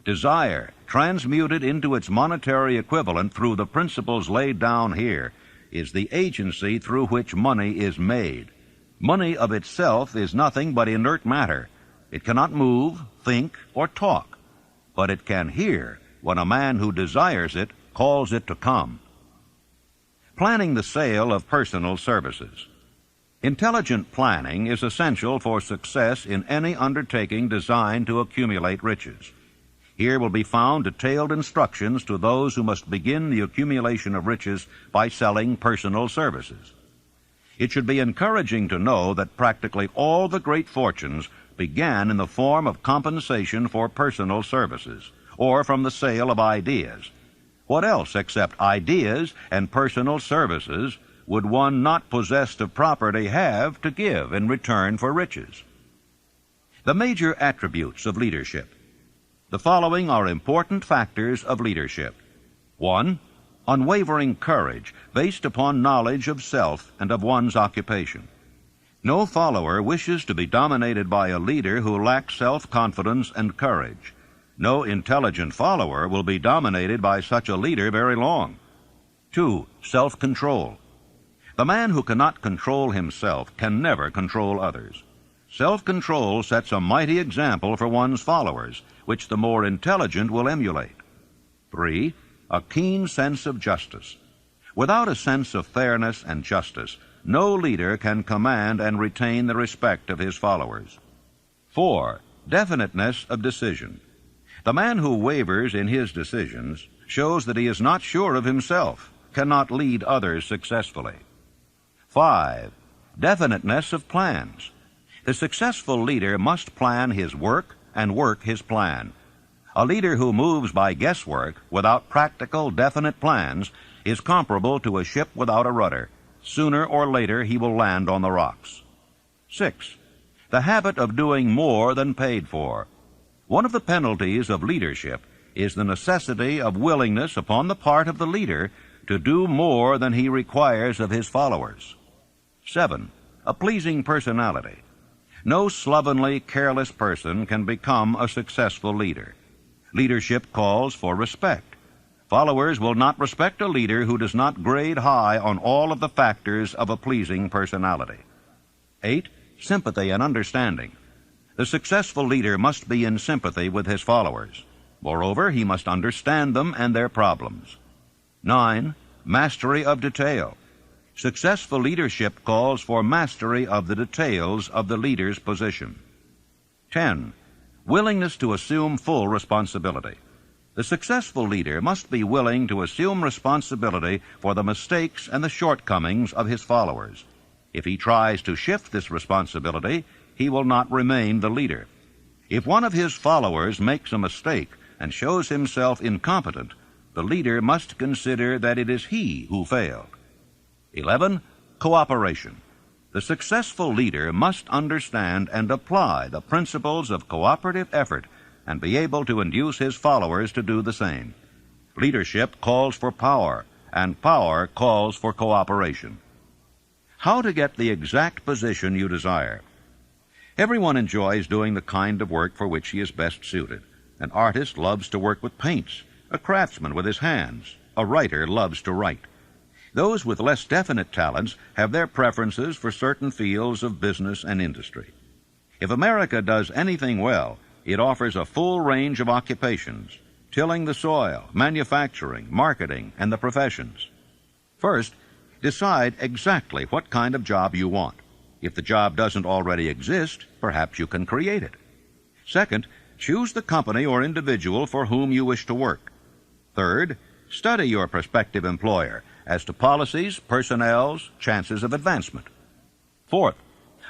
C: Desire, transmuted into its monetary equivalent through the principles laid down here, is the agency through which money is made. Money of itself is nothing but inert matter. It cannot move, think, or talk, but it can hear when a man who desires it calls it to come. Planning the sale of personal services. Intelligent planning is essential for success in any undertaking designed to accumulate riches. Here will be found detailed instructions to those who must begin the accumulation of riches by selling personal services. It should be encouraging to know that practically all the great fortunes began in the form of compensation for personal services, or from the sale of ideas. What else except ideas and personal services would one not possessed of property have to give in return for riches? The major attributes of leadership. The following are important factors of leadership. 1. Unwavering courage based upon knowledge of self and of one's occupation. No follower wishes to be dominated by a leader who lacks self-confidence and courage. No intelligent follower will be dominated by such a leader very long. 2. Self-control. The man who cannot control himself can never control others. Self-control sets a mighty example for one's followers, which the more intelligent will emulate. 3. A keen sense of justice. Without a sense of fairness and justice, no leader can command and retain the respect of his followers. 4. Definiteness of decision. The man who wavers in his decisions shows that he is not sure of himself, cannot lead others successfully. 5. Definiteness of plans. The successful leader must plan his work and work his plan. A leader who moves by guesswork without practical, definite plans is comparable to a ship without a rudder. Sooner or later he will land on the rocks. 6. The habit of doing more than paid for. One of the penalties of leadership is the necessity of willingness upon the part of the leader to do more than he requires of his followers. 7. A pleasing personality. No slovenly, careless person can become a successful leader. Leadership calls for respect. Followers will not respect a leader who does not grade high on all of the factors of a pleasing personality. 8. Sympathy and understanding. The successful leader must be in sympathy with his followers. Moreover, he must understand them and their problems. 9. Mastery of detail. Successful leadership calls for mastery of the details of the leader's position. 10. Willingness to assume full responsibility. The successful leader must be willing to assume responsibility for the mistakes and the shortcomings of his followers. If he tries to shift this responsibility, he will not remain the leader. If one of his followers makes a mistake and shows himself incompetent, the leader must consider that it is he who failed. 11. Cooperation. The successful leader must understand and apply the principles of cooperative effort and be able to induce his followers to do the same. Leadership calls for power, and power calls for cooperation. How to get the exact position you desire. Everyone enjoys doing the kind of work for which he is best suited. An artist loves to work with paints, a craftsman with his hands, a writer loves to write. Those with less definite talents have their preferences for certain fields of business and industry. If America does anything well, it offers a full range of occupations: tilling the soil, manufacturing, marketing, and the professions. First, decide exactly what kind of job you want. If the job doesn't already exist, perhaps you can create it. Second, choose the company or individual for whom you wish to work. Third, study your prospective employer as to policies, personnels, chances of advancement. Fourth,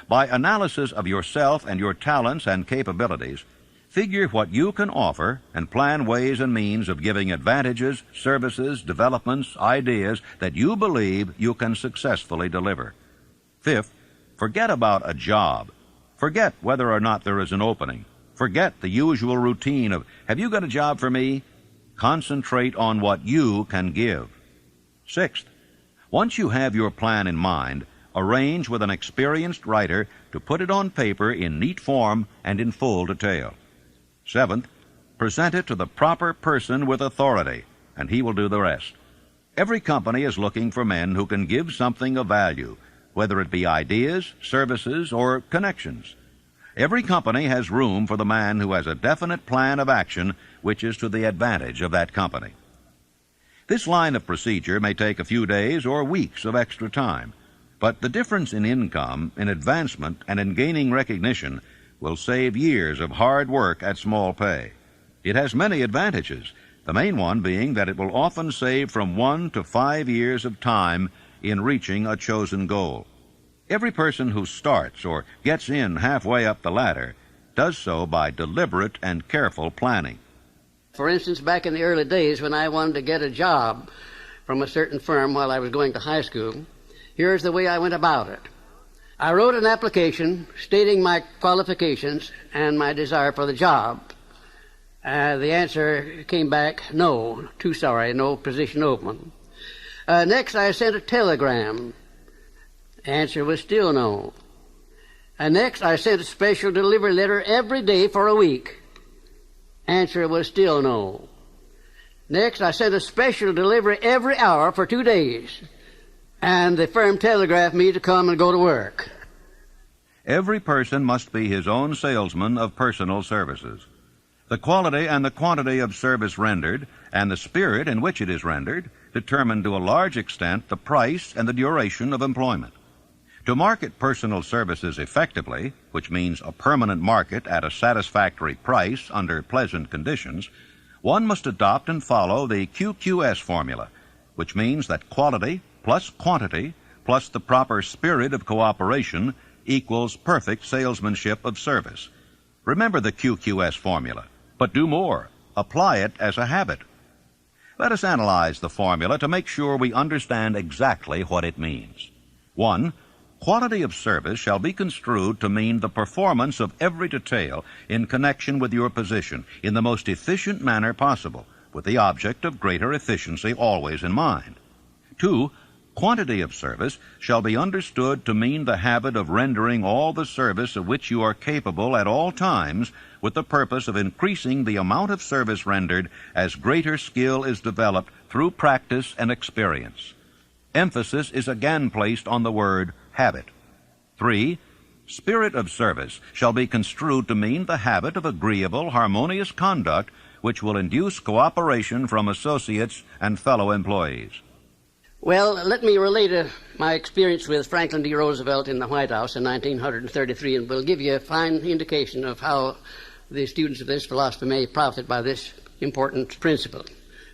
C: by analysis of yourself and your talents and capabilities, figure what you can offer and plan ways and means of giving advantages, services, developments, ideas that you believe you can successfully deliver. Fifth, forget about a job. Forget whether or not there is an opening. Forget the usual routine of, have you got a job for me? Concentrate on what you can give. Sixth, once you have your plan in mind, arrange with an experienced writer to put it on paper in neat form and in full detail. Seventh, present it to the proper person with authority, and he will do the rest. Every company is looking for men who can give something of value, whether it be ideas, services, or connections. Every company has room for the man who has a definite plan of action which is to the advantage of that company. This line of procedure may take a few days or weeks of extra time, but the difference in income, in advancement, and in gaining recognition will save years of hard work at small pay. It has many advantages, the main one being that it will often save from 1 to 5 years of time in reaching a chosen goal. Every person who starts or gets in halfway up the ladder does so by deliberate and careful planning.
D: For instance, back in the early days when I wanted to get a job from a certain firm while I was going to high school, here's the way I went about it. I wrote an application stating my qualifications and my desire for the job. The answer came back, no, too sorry, no position open. Next, I sent a telegram. The answer was still no. And next, I sent a special delivery letter every day for a week. Answer was still no. Next, I sent a special delivery every hour for 2 days. And the firm telegraphed me to come and go to work.
C: Every person must be his own salesman of personal services. The quality and the quantity of service rendered, and the spirit in which it is rendered, determine to a large extent the price and the duration of employment. To market personal services effectively, which means a permanent market at a satisfactory price under pleasant conditions, one must adopt and follow the QQS formula, which means that quality plus quantity plus the proper spirit of cooperation equals perfect salesmanship of service. Remember the QQS formula, but do more. Apply it as a habit. Let us analyze the formula to make sure we understand exactly what it means. 1. Quality of service shall be construed to mean the performance of every detail in connection with your position in the most efficient manner possible, with the object of greater efficiency always in mind. 2. Quantity of service shall be understood to mean the habit of rendering all the service of which you are capable at all times with the purpose of increasing the amount of service rendered as greater skill is developed through practice and experience. Emphasis is again placed on the word habit. 3. Spirit of service shall be construed to mean the habit of agreeable, harmonious conduct which will induce cooperation from associates and fellow employees.
D: Well, let me relate my experience with Franklin D. Roosevelt in the White House in 1933, and will give you a fine indication of how the students of this philosophy may profit by this important principle.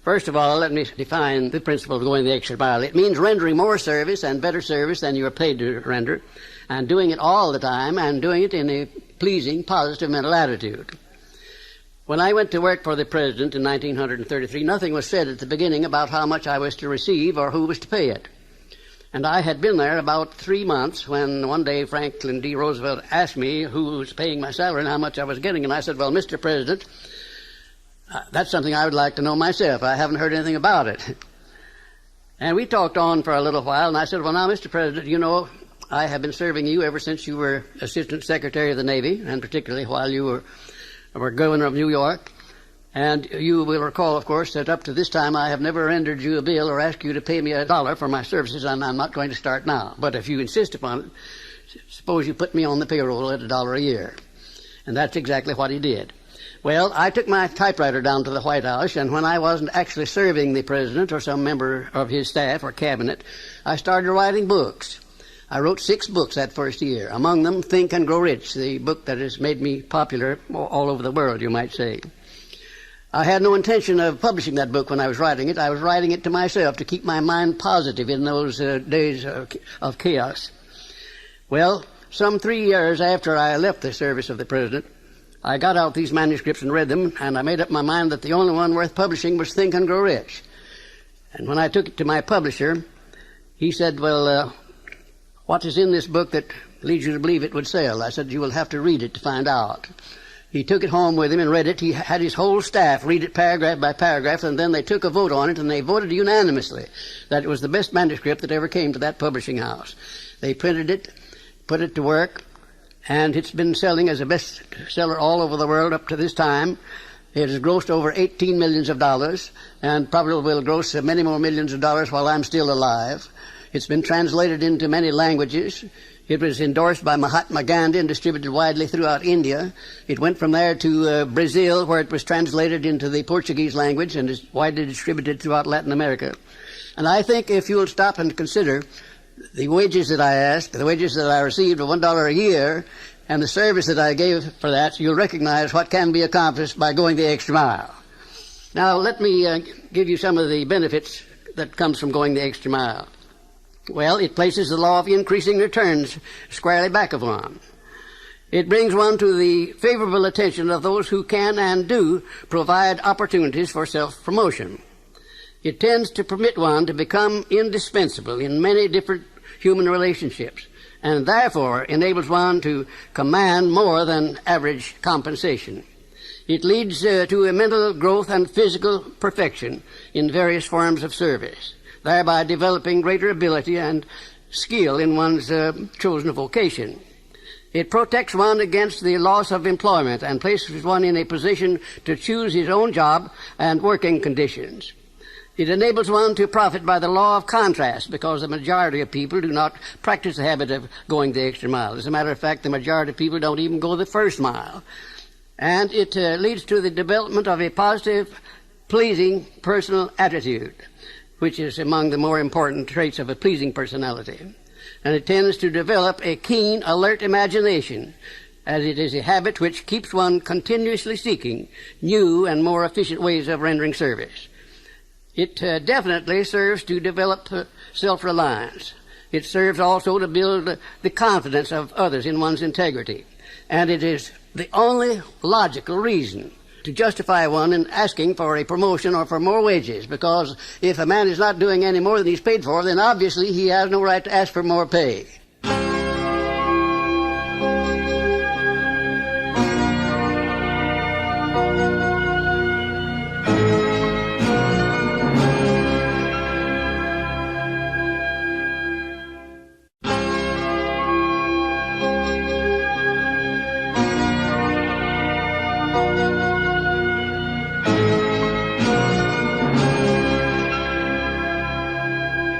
D: First of all, let me define the principle of going the extra mile. It means rendering more service and better service than you are paid to render, and doing it all the time, and doing it in a pleasing, positive mental attitude. When I went to work for the President in 1933, nothing was said at the beginning about how much I was to receive or who was to pay it. And I had been there about 3 months when one day Franklin D. Roosevelt asked me who was paying my salary and how much I was getting. And I said, well, Mr. President, that's something I would like to know myself. I haven't heard anything about it. And we talked on for a little while, and I said, well, now, Mr. President, you know, I have been serving you ever since you were Assistant Secretary of the Navy, and particularly while you were Governor of New York. And you will recall, of course, that up to this time I have never rendered you a bill or asked you to pay me $1 for my services, and I'm not going to start now. But if you insist upon it, suppose you put me on the payroll at $1 a year. And that's exactly what he did. Well, I took my typewriter down to the White House, and when I wasn't actually serving the President or some member of his staff or cabinet, I started writing books. I wrote 6 books that first year, among them Think and Grow Rich, the book that has made me popular all over the world, you might say. I had no intention of publishing that book when I was writing it. I was writing it to myself to keep my mind positive in those days of chaos. Well, some 3 years after I left the service of the President, I got out these manuscripts and read them, and I made up my mind that the only one worth publishing was Think and Grow Rich. And when I took it to my publisher, he said, well, what is in this book that leads you to believe it would sell? I said, you will have to read it to find out. He took it home with him and read it. He had his whole staff read it paragraph by paragraph, and then they took a vote on it, and they voted unanimously that it was the best manuscript that ever came to that publishing house. They printed it, put it to work, and it's been selling as a bestseller all over the world up to this time. It has grossed over $18 million, and probably will gross many more millions of dollars while I'm still alive. It's been translated into many languages. It was endorsed by Mahatma Gandhi and distributed widely throughout India. It went from there to Brazil, where it was translated into the Portuguese language and is widely distributed throughout Latin America. And I think if you'll stop and consider the wages that I asked, the wages that I received of $1 a year, and the service that I gave for that, you'll recognize what can be accomplished by going the extra mile. Now, let me give you some of the benefits that comes from going the extra mile. Well, it places the law of increasing returns squarely back of one. It brings one to the favorable attention of those who can and do provide opportunities for self-promotion. It tends to permit one to become indispensable in many different human relationships, and therefore enables one to command more than average compensation. It leads to a mental growth and physical perfection in various forms of service, thereby developing greater ability and skill in one's chosen vocation. It protects one against the loss of employment and places one in a position to choose his own job and working conditions. It enables one to profit by the law of contrast, because the majority of people do not practice the habit of going the extra mile. As a matter of fact, the majority of people don't even go the first mile. And it leads to the development of a positive, pleasing personal attitude, which is among the more important traits of a pleasing personality. And it tends to develop a keen, alert imagination, as it is a habit which keeps one continuously seeking new and more efficient ways of rendering service. It definitely serves to develop self-reliance. It serves also to build the confidence of others in one's integrity. And it is the only logical reason to justify one in asking for a promotion or for more wages, because if a man is not doing any more than he's paid for, then obviously he has no right to ask for more pay.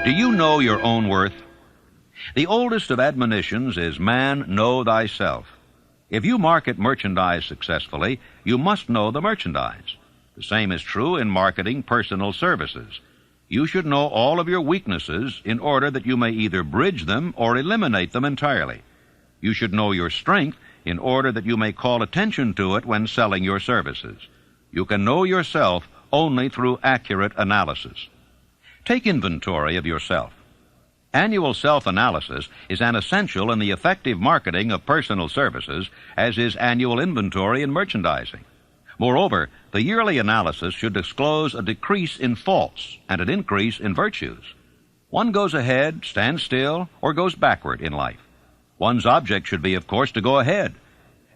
C: Do you know your own worth? The oldest of admonitions is, "Man, know thyself." If you market merchandise successfully, you must know the merchandise. The same is true in marketing personal services. You should know all of your weaknesses in order that you may either bridge them or eliminate them entirely. You should know your strength in order that you may call attention to it when selling your services. You can know yourself only through accurate analysis. Take inventory of yourself. Annual self-analysis is an essential in the effective marketing of personal services, as is annual inventory in merchandising. Moreover, the yearly analysis should disclose a decrease in faults and an increase in virtues. One goes ahead, stands still, or goes backward in life. One's object should be, of course, to go ahead.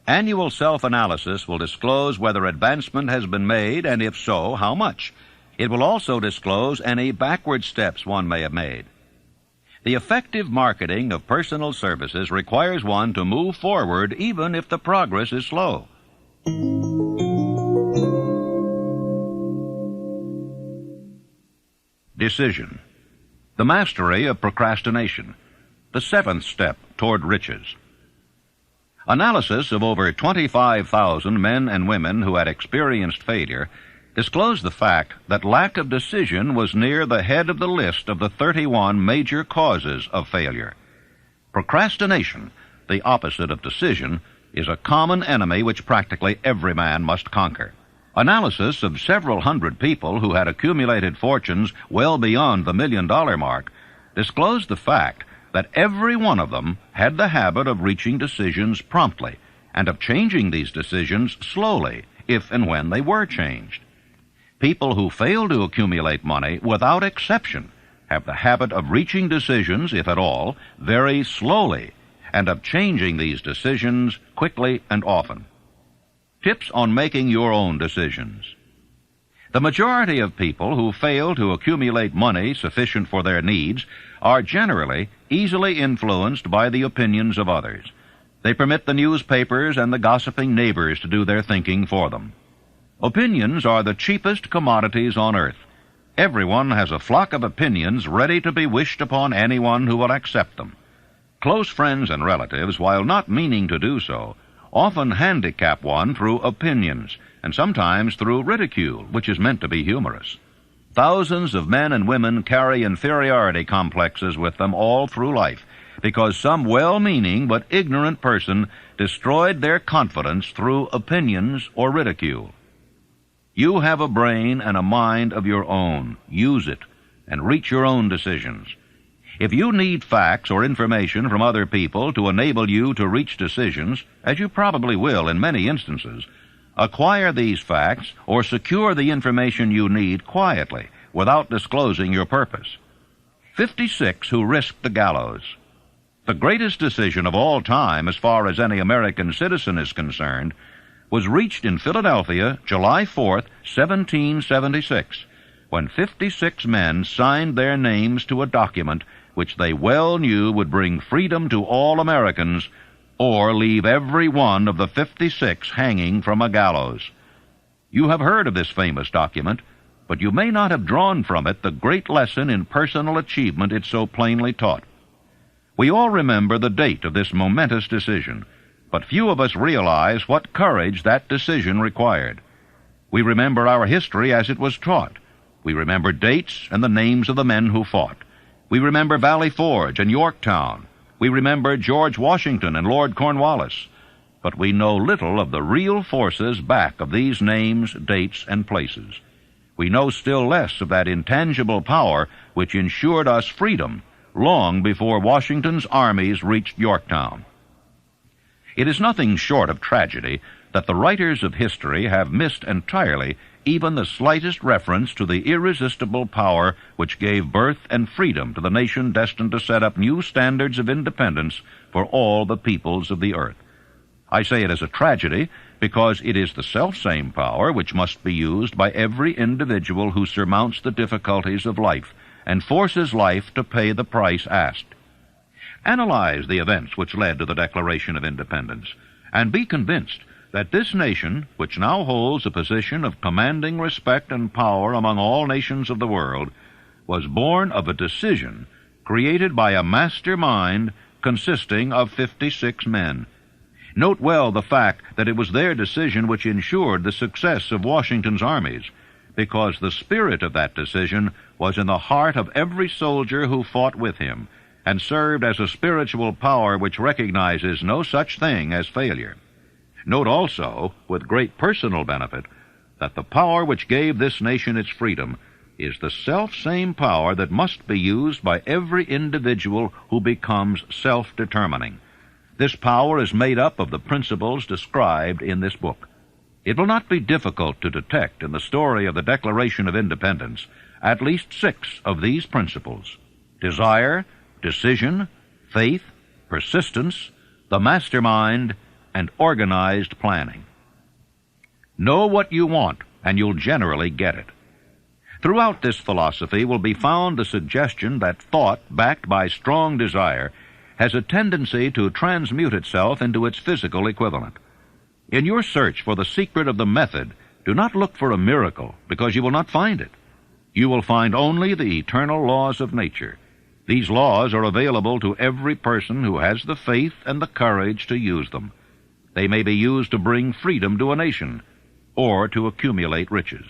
C: Annual self-analysis will disclose whether advancement has been made, and if so, how much. It will also disclose any backward steps one may have made. The effective marketing of personal services requires one to move forward even if the progress is slow. Decision. The mastery of procrastination. The seventh step toward riches. Analysis of over 25,000 men and women who had experienced failure disclosed the fact that lack of decision was near the head of the list of the 31 major causes of failure. Procrastination, the opposite of decision, is a common enemy which practically every man must conquer. Analysis of several hundred people who had accumulated fortunes well beyond the $1 million mark disclosed the fact that every one of them had the habit of reaching decisions promptly and of changing these decisions slowly if and when they were changed. People who fail to accumulate money, without exception, have the habit of reaching decisions, if at all, very slowly, and of changing these decisions quickly and often. Tips on making your own decisions. The majority of people who fail to accumulate money sufficient for their needs are generally easily influenced by the opinions of others. They permit the newspapers and the gossiping neighbors to do their thinking for them. Opinions are the cheapest commodities on earth. Everyone has a flock of opinions ready to be wished upon anyone who will accept them. Close friends and relatives, while not meaning to do so, often handicap one through opinions, and sometimes through ridicule, which is meant to be humorous. Thousands of men and women carry inferiority complexes with them all through life, because some well-meaning but ignorant person destroyed their confidence through opinions or ridicule. You have a brain and a mind of your own. Use it, and reach your own decisions. If you need facts or information from other people to enable you to reach decisions, as you probably will in many instances, acquire these facts or secure the information you need quietly without disclosing your purpose. 56 who risked the gallows. The greatest decision of all time, as far as any American citizen is concerned, was reached in Philadelphia, July 4th, 1776, when 56 men signed their names to a document which they well knew would bring freedom to all Americans or leave every one of the 56 hanging from a gallows. You have heard of this famous document, but you may not have drawn from it the great lesson in personal achievement it so plainly taught. We all remember the date of this momentous decision, but few of us realize what courage that decision required. We remember our history as it was taught. We remember dates and the names of the men who fought. We remember Valley Forge and Yorktown. We remember George Washington and Lord Cornwallis. But we know little of the real forces back of these names, dates, and places. We know still less of that intangible power which ensured us freedom long before Washington's armies reached Yorktown. It is nothing short of tragedy that the writers of history have missed entirely even the slightest reference to the irresistible power which gave birth and freedom to the nation destined to set up new standards of independence for all the peoples of the earth. I say it as a tragedy because it is the selfsame power which must be used by every individual who surmounts the difficulties of life and forces life to pay the price asked. Analyze the events which led to the Declaration of Independence, and be convinced that this nation, which now holds a position of commanding respect and power among all nations of the world, was born of a decision created by a master mind consisting of 56 men. Note well the fact that it was their decision which ensured the success of Washington's armies, because the spirit of that decision was in the heart of every soldier who fought with him, and served as a spiritual power which recognizes no such thing as failure. Note also, with great personal benefit, that the power which gave this nation its freedom is the self-same power that must be used by every individual who becomes self-determining. This power is made up of the principles described in this book. It will not be difficult to detect in the story of the Declaration of Independence at least 6 of these principles: desire, decision, faith, persistence, the mastermind, and organized planning. Know what you want, and you'll generally get it. Throughout this philosophy will be found the suggestion that thought, backed by strong desire, has a tendency to transmute itself into its physical equivalent. In your search for the secret of the method, do not look for a miracle, because you will not find it. You will find only the eternal laws of nature. These laws are available to every person who has the faith and the courage to use them. They may be used to bring freedom to a nation, or to accumulate riches.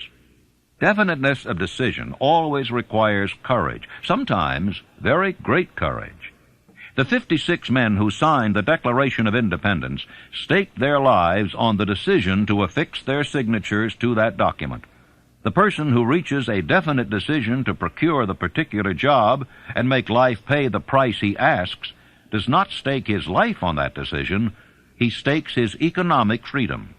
C: Definiteness of decision always requires courage, sometimes very great courage. The 56 men who signed the Declaration of Independence staked their lives on the decision to affix their signatures to that document. The person who reaches a definite decision to procure the particular job and make life pay the price he asks does not stake his life on that decision. He stakes his economic freedom.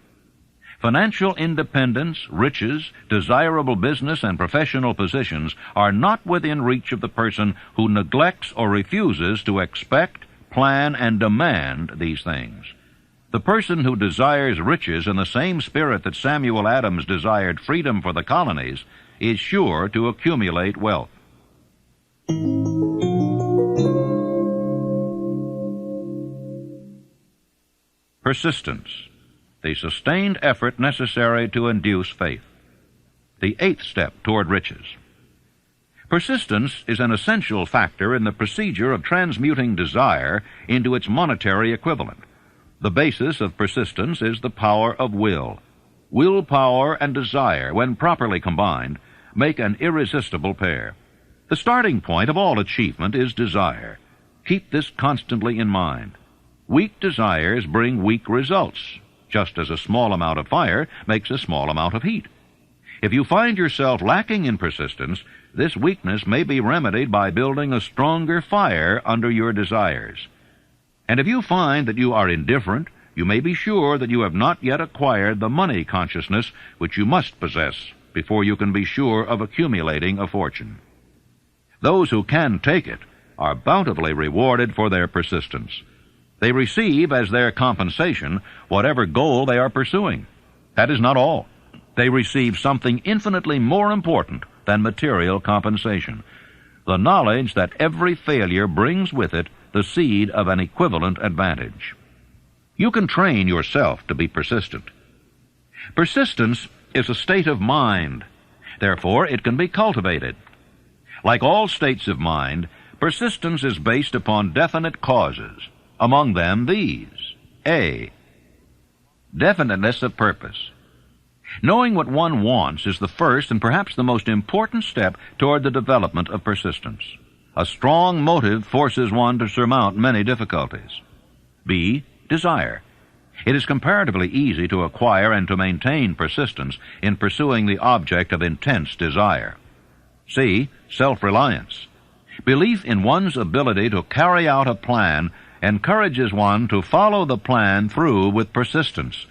C: Financial independence, riches, desirable business, and professional positions are not within reach of the person who neglects or refuses to expect, plan, and demand these things. The person who desires riches in the same spirit that Samuel Adams desired freedom for the colonies is sure to accumulate wealth. Persistence, the sustained effort necessary to induce faith. The 8th step toward riches. Persistence is an essential factor in the procedure of transmuting desire into its monetary equivalent. The basis of persistence is the power of will. Willpower and desire, when properly combined, make an irresistible pair. The starting point of all achievement is desire. Keep this constantly in mind. Weak desires bring weak results, just as a small amount of fire makes a small amount of heat. If you find yourself lacking in persistence, this weakness may be remedied by building a stronger fire under your desires. And if you find that you are indifferent, you may be sure that you have not yet acquired the money consciousness which you must possess before you can be sure of accumulating a fortune. Those who can take it are bountifully rewarded for their persistence. They receive as their compensation whatever goal they are pursuing. That is not all. They receive something infinitely more important than material compensation, the knowledge that every failure brings with it the seed of an equivalent advantage. You can train yourself to be persistent. Persistence is a state of mind. Therefore, it can be cultivated. Like all states of mind, persistence is based upon definite causes. Among them, these. A. Definiteness of purpose. Knowing what one wants is the first and perhaps the most important step toward the development of persistence. A strong motive forces one to surmount many difficulties. B. Desire. It is comparatively easy to acquire and to maintain persistence in pursuing the object of intense desire. C. Self-reliance. Belief in one's ability to carry out a plan encourages one to follow the plan through with persistence.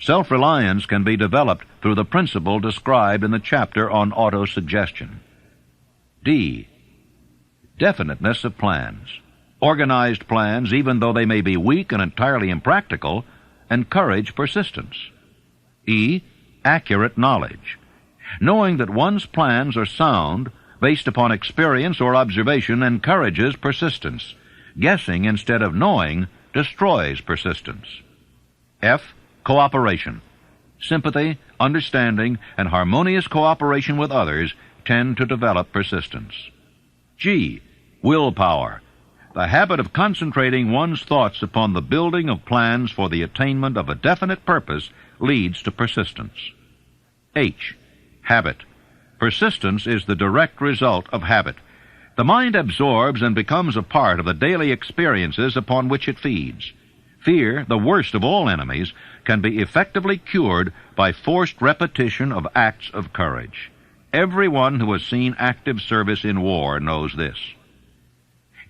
C: Self-reliance can be developed through the principle described in the chapter on autosuggestion. D. Definiteness of plans. Organized plans, even though they may be weak and entirely impractical, encourage persistence. E. Accurate knowledge. Knowing that one's plans are sound, based upon experience or observation, encourages persistence. Guessing instead of knowing destroys persistence. F. Cooperation. Sympathy, understanding, and harmonious cooperation with others tend to develop persistence. G. Willpower. The habit of concentrating one's thoughts upon the building of plans for the attainment of a definite purpose leads to persistence. H. Habit. Persistence is the direct result of habit. The mind absorbs and becomes a part of the daily experiences upon which it feeds. Fear, the worst of all enemies, can be effectively cured by forced repetition of acts of courage. Everyone who has seen active service in war knows this.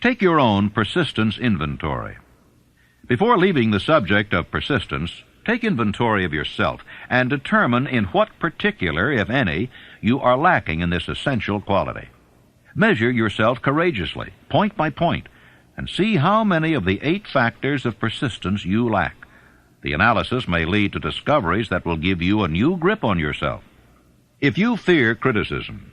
C: Take your own persistence inventory. Before leaving the subject of persistence, take inventory of yourself and determine in what particular, if any, you are lacking in this essential quality. Measure yourself courageously, point by point, and see how many of the 8 factors of persistence you lack. The analysis may lead to discoveries that will give you a new grip on yourself. If you fear criticism,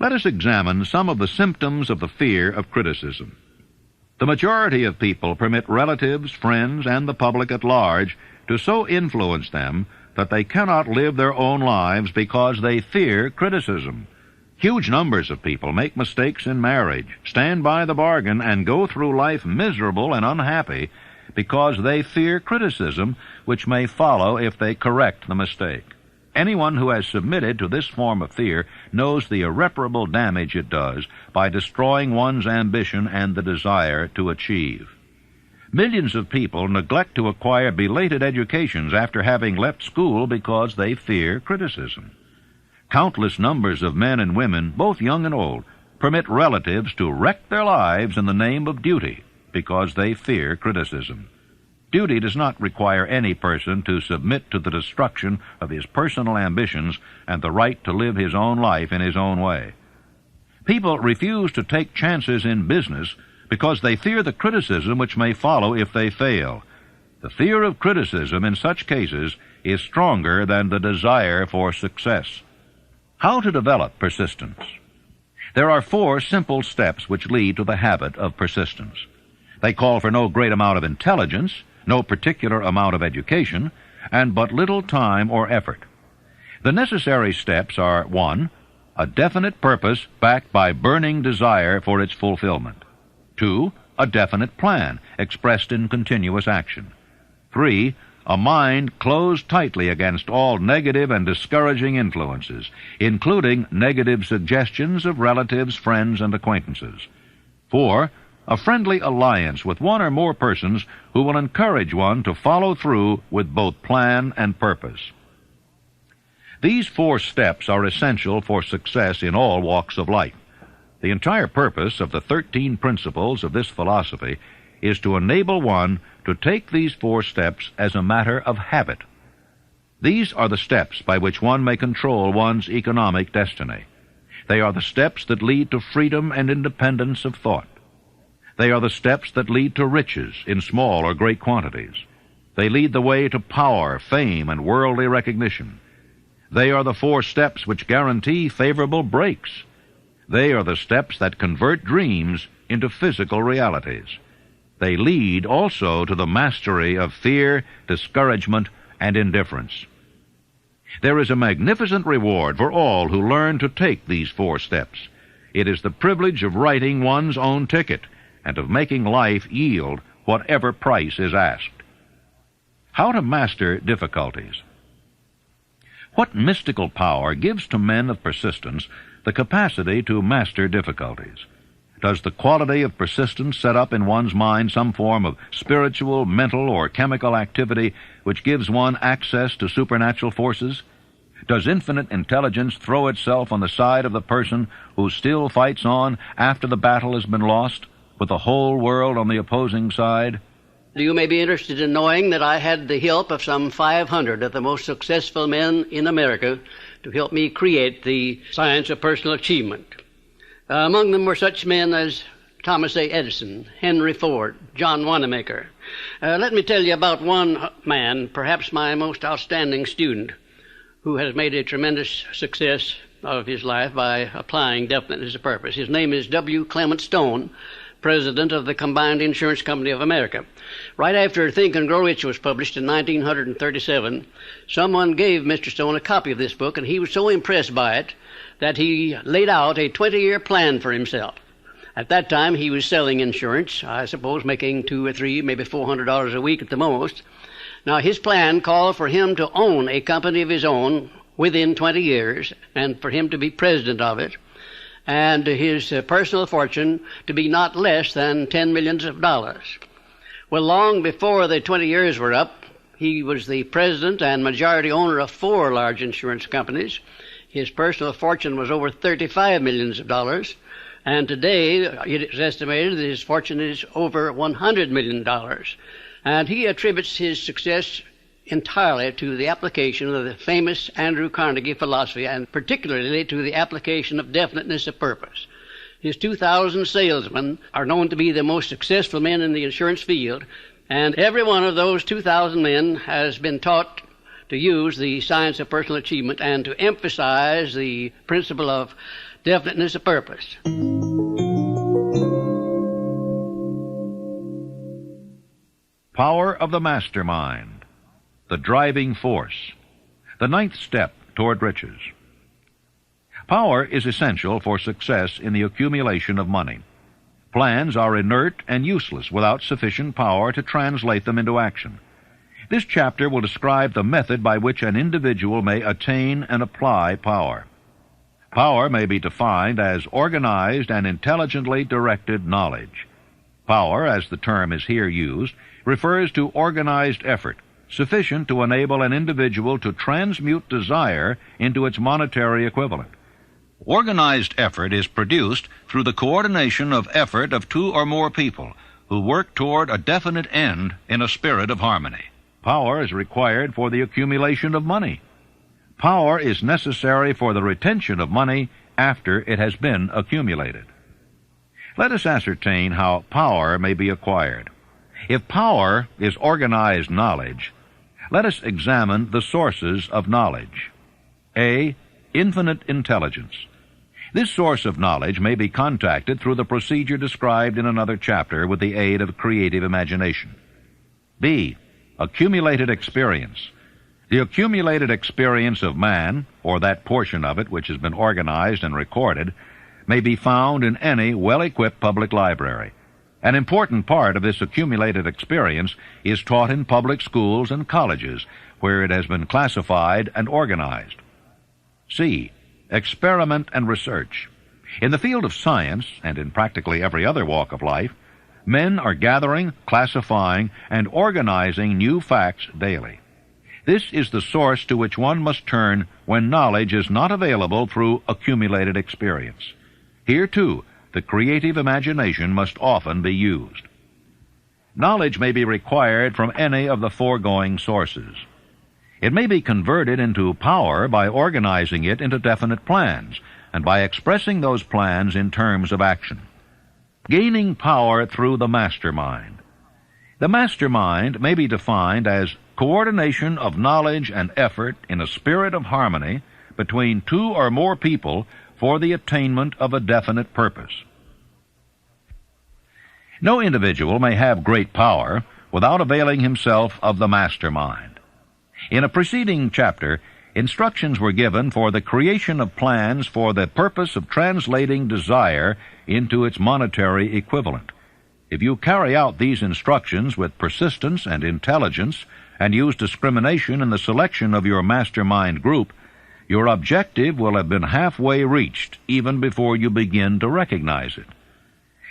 C: let us examine some of the symptoms of the fear of criticism. The majority of people permit relatives, friends, and the public at large to so influence them that they cannot live their own lives because they fear criticism. Huge numbers of people make mistakes in marriage, stand by the bargain, and go through life miserable and unhappy because they fear criticism, which may follow if they correct the mistake. Anyone who has submitted to this form of fear knows the irreparable damage it does by destroying one's ambition and the desire to achieve. Millions of people neglect to acquire belated educations after having left school because they fear criticism. Countless numbers of men and women, both young and old, permit relatives to wreck their lives in the name of duty because they fear criticism. Duty does not require any person to submit to the destruction of his personal ambitions and the right to live his own life in his own way. People refuse to take chances in business because they fear the criticism which may follow if they fail. The fear of criticism in such cases is stronger than the desire for success. How to develop persistence? There are 4 simple steps which lead to the habit of persistence. They call for no great amount of intelligence, no particular amount of education, and but little time or effort. The necessary steps are 1. A definite purpose backed by burning desire for its fulfillment. 2. A definite plan expressed in continuous action. 3. A mind closed tightly against all negative and discouraging influences, including negative suggestions of relatives, friends, and acquaintances. 4. A friendly alliance with one or more persons who will encourage one to follow through with both plan and purpose.
E: These 4 steps are essential for success in all walks of life. The entire purpose of the 13 principles of this philosophy is to enable one to take these 4 steps as a matter of habit. These are the steps by which one may control one's economic destiny. They are the steps that lead to freedom and independence of thought. They are the steps that lead to riches in small or great quantities. They lead the way to power, fame, and worldly recognition. They are the 4 steps which guarantee favorable breaks. They are the steps that convert dreams into physical realities. They lead also to the mastery of fear, discouragement, and indifference. There is a magnificent reward for all who learn to take these 4 steps. It is the privilege of writing one's own ticket and of making life yield whatever price is asked. How to master difficulties. What mystical power gives to men of persistence the capacity to master difficulties? Does the quality of persistence set up in one's mind some form of spiritual, mental, or chemical activity which gives one access to supernatural forces? Does infinite intelligence throw itself on the side of the person who still fights on after the battle has been lost, with the whole world on the opposing side?
D: You may be interested in knowing that I had the help of some 500 of the most successful men in America to help me create the science of personal achievement. Among them were such men as Thomas A. Edison, Henry Ford, John Wanamaker. Let me tell you about one man, perhaps my most outstanding student, who has made a tremendous success of his life by applying definiteness of purpose. His name is W. Clement Stone, president of the Combined Insurance Company of America. Right after Think and Grow Rich was published in 1937, someone gave Mr. Stone a copy of this book, and he was so impressed by it that he laid out a 20-year plan for himself. At that time, he was selling insurance, I suppose making $200 or $300, maybe $400 a week at the most. Now, his plan called for him to own a company of his own within 20 years, and for him to be president of it, and his personal fortune to be not less than $10 million. Well, long before the 20 years were up, he was the president and majority owner of 4 large insurance companies. His personal fortune was over $35 million, and today it is estimated that his fortune is over $100 million. And he attributes his success entirely to the application of the famous Andrew Carnegie philosophy, and particularly to the application of definiteness of purpose. His 2,000 salesmen are known to be the most successful men in the insurance field, and every one of those 2,000 men has been taught to use the science of personal achievement and to emphasize the principle of definiteness of purpose.
E: Power of the mastermind. The driving force. The 9th step toward riches. Power is essential for success in the accumulation of money. Plans are inert and useless without sufficient power to translate them into action. This chapter will describe the method by which an individual may attain and apply power. Power may be defined as organized and intelligently directed knowledge. Power, as the term is here used, refers to organized effort, sufficient to enable an individual to transmute desire into its monetary equivalent. Organized effort is produced through the coordination of effort of 2 or more people who work toward a definite end in a spirit of harmony. Power is required for the accumulation of money. Power is necessary for the retention of money after it has been accumulated. Let us ascertain how power may be acquired. If power is organized knowledge, let us examine the sources of knowledge. A. Infinite intelligence. This source of knowledge may be contacted through the procedure described in another chapter with the aid of creative imagination. B. Accumulated experience. The accumulated experience of man, or that portion of it which has been organized and recorded, may be found in any well-equipped public library. An important part of this accumulated experience is taught in public schools and colleges, where it has been classified and organized. C. Experiment and research. In the field of science, and in practically every other walk of life, men are gathering, classifying, and organizing new facts daily. This is the source to which one must turn when knowledge is not available through accumulated experience. Here, too, the creative imagination must often be used. Knowledge may be required from any of the foregoing sources. It may be converted into power by organizing it into definite plans and by expressing those plans in terms of action. Gaining power through the mastermind. The mastermind may be defined as coordination of knowledge and effort in a spirit of harmony between two or more people for the attainment of a definite purpose. No individual may have great power without availing himself of the mastermind. In a preceding chapter, instructions were given for the creation of plans for the purpose of translating desire into its monetary equivalent. If you carry out these instructions with persistence and intelligence and use discrimination in the selection of your mastermind group, your objective will have been halfway reached even before you begin to recognize it.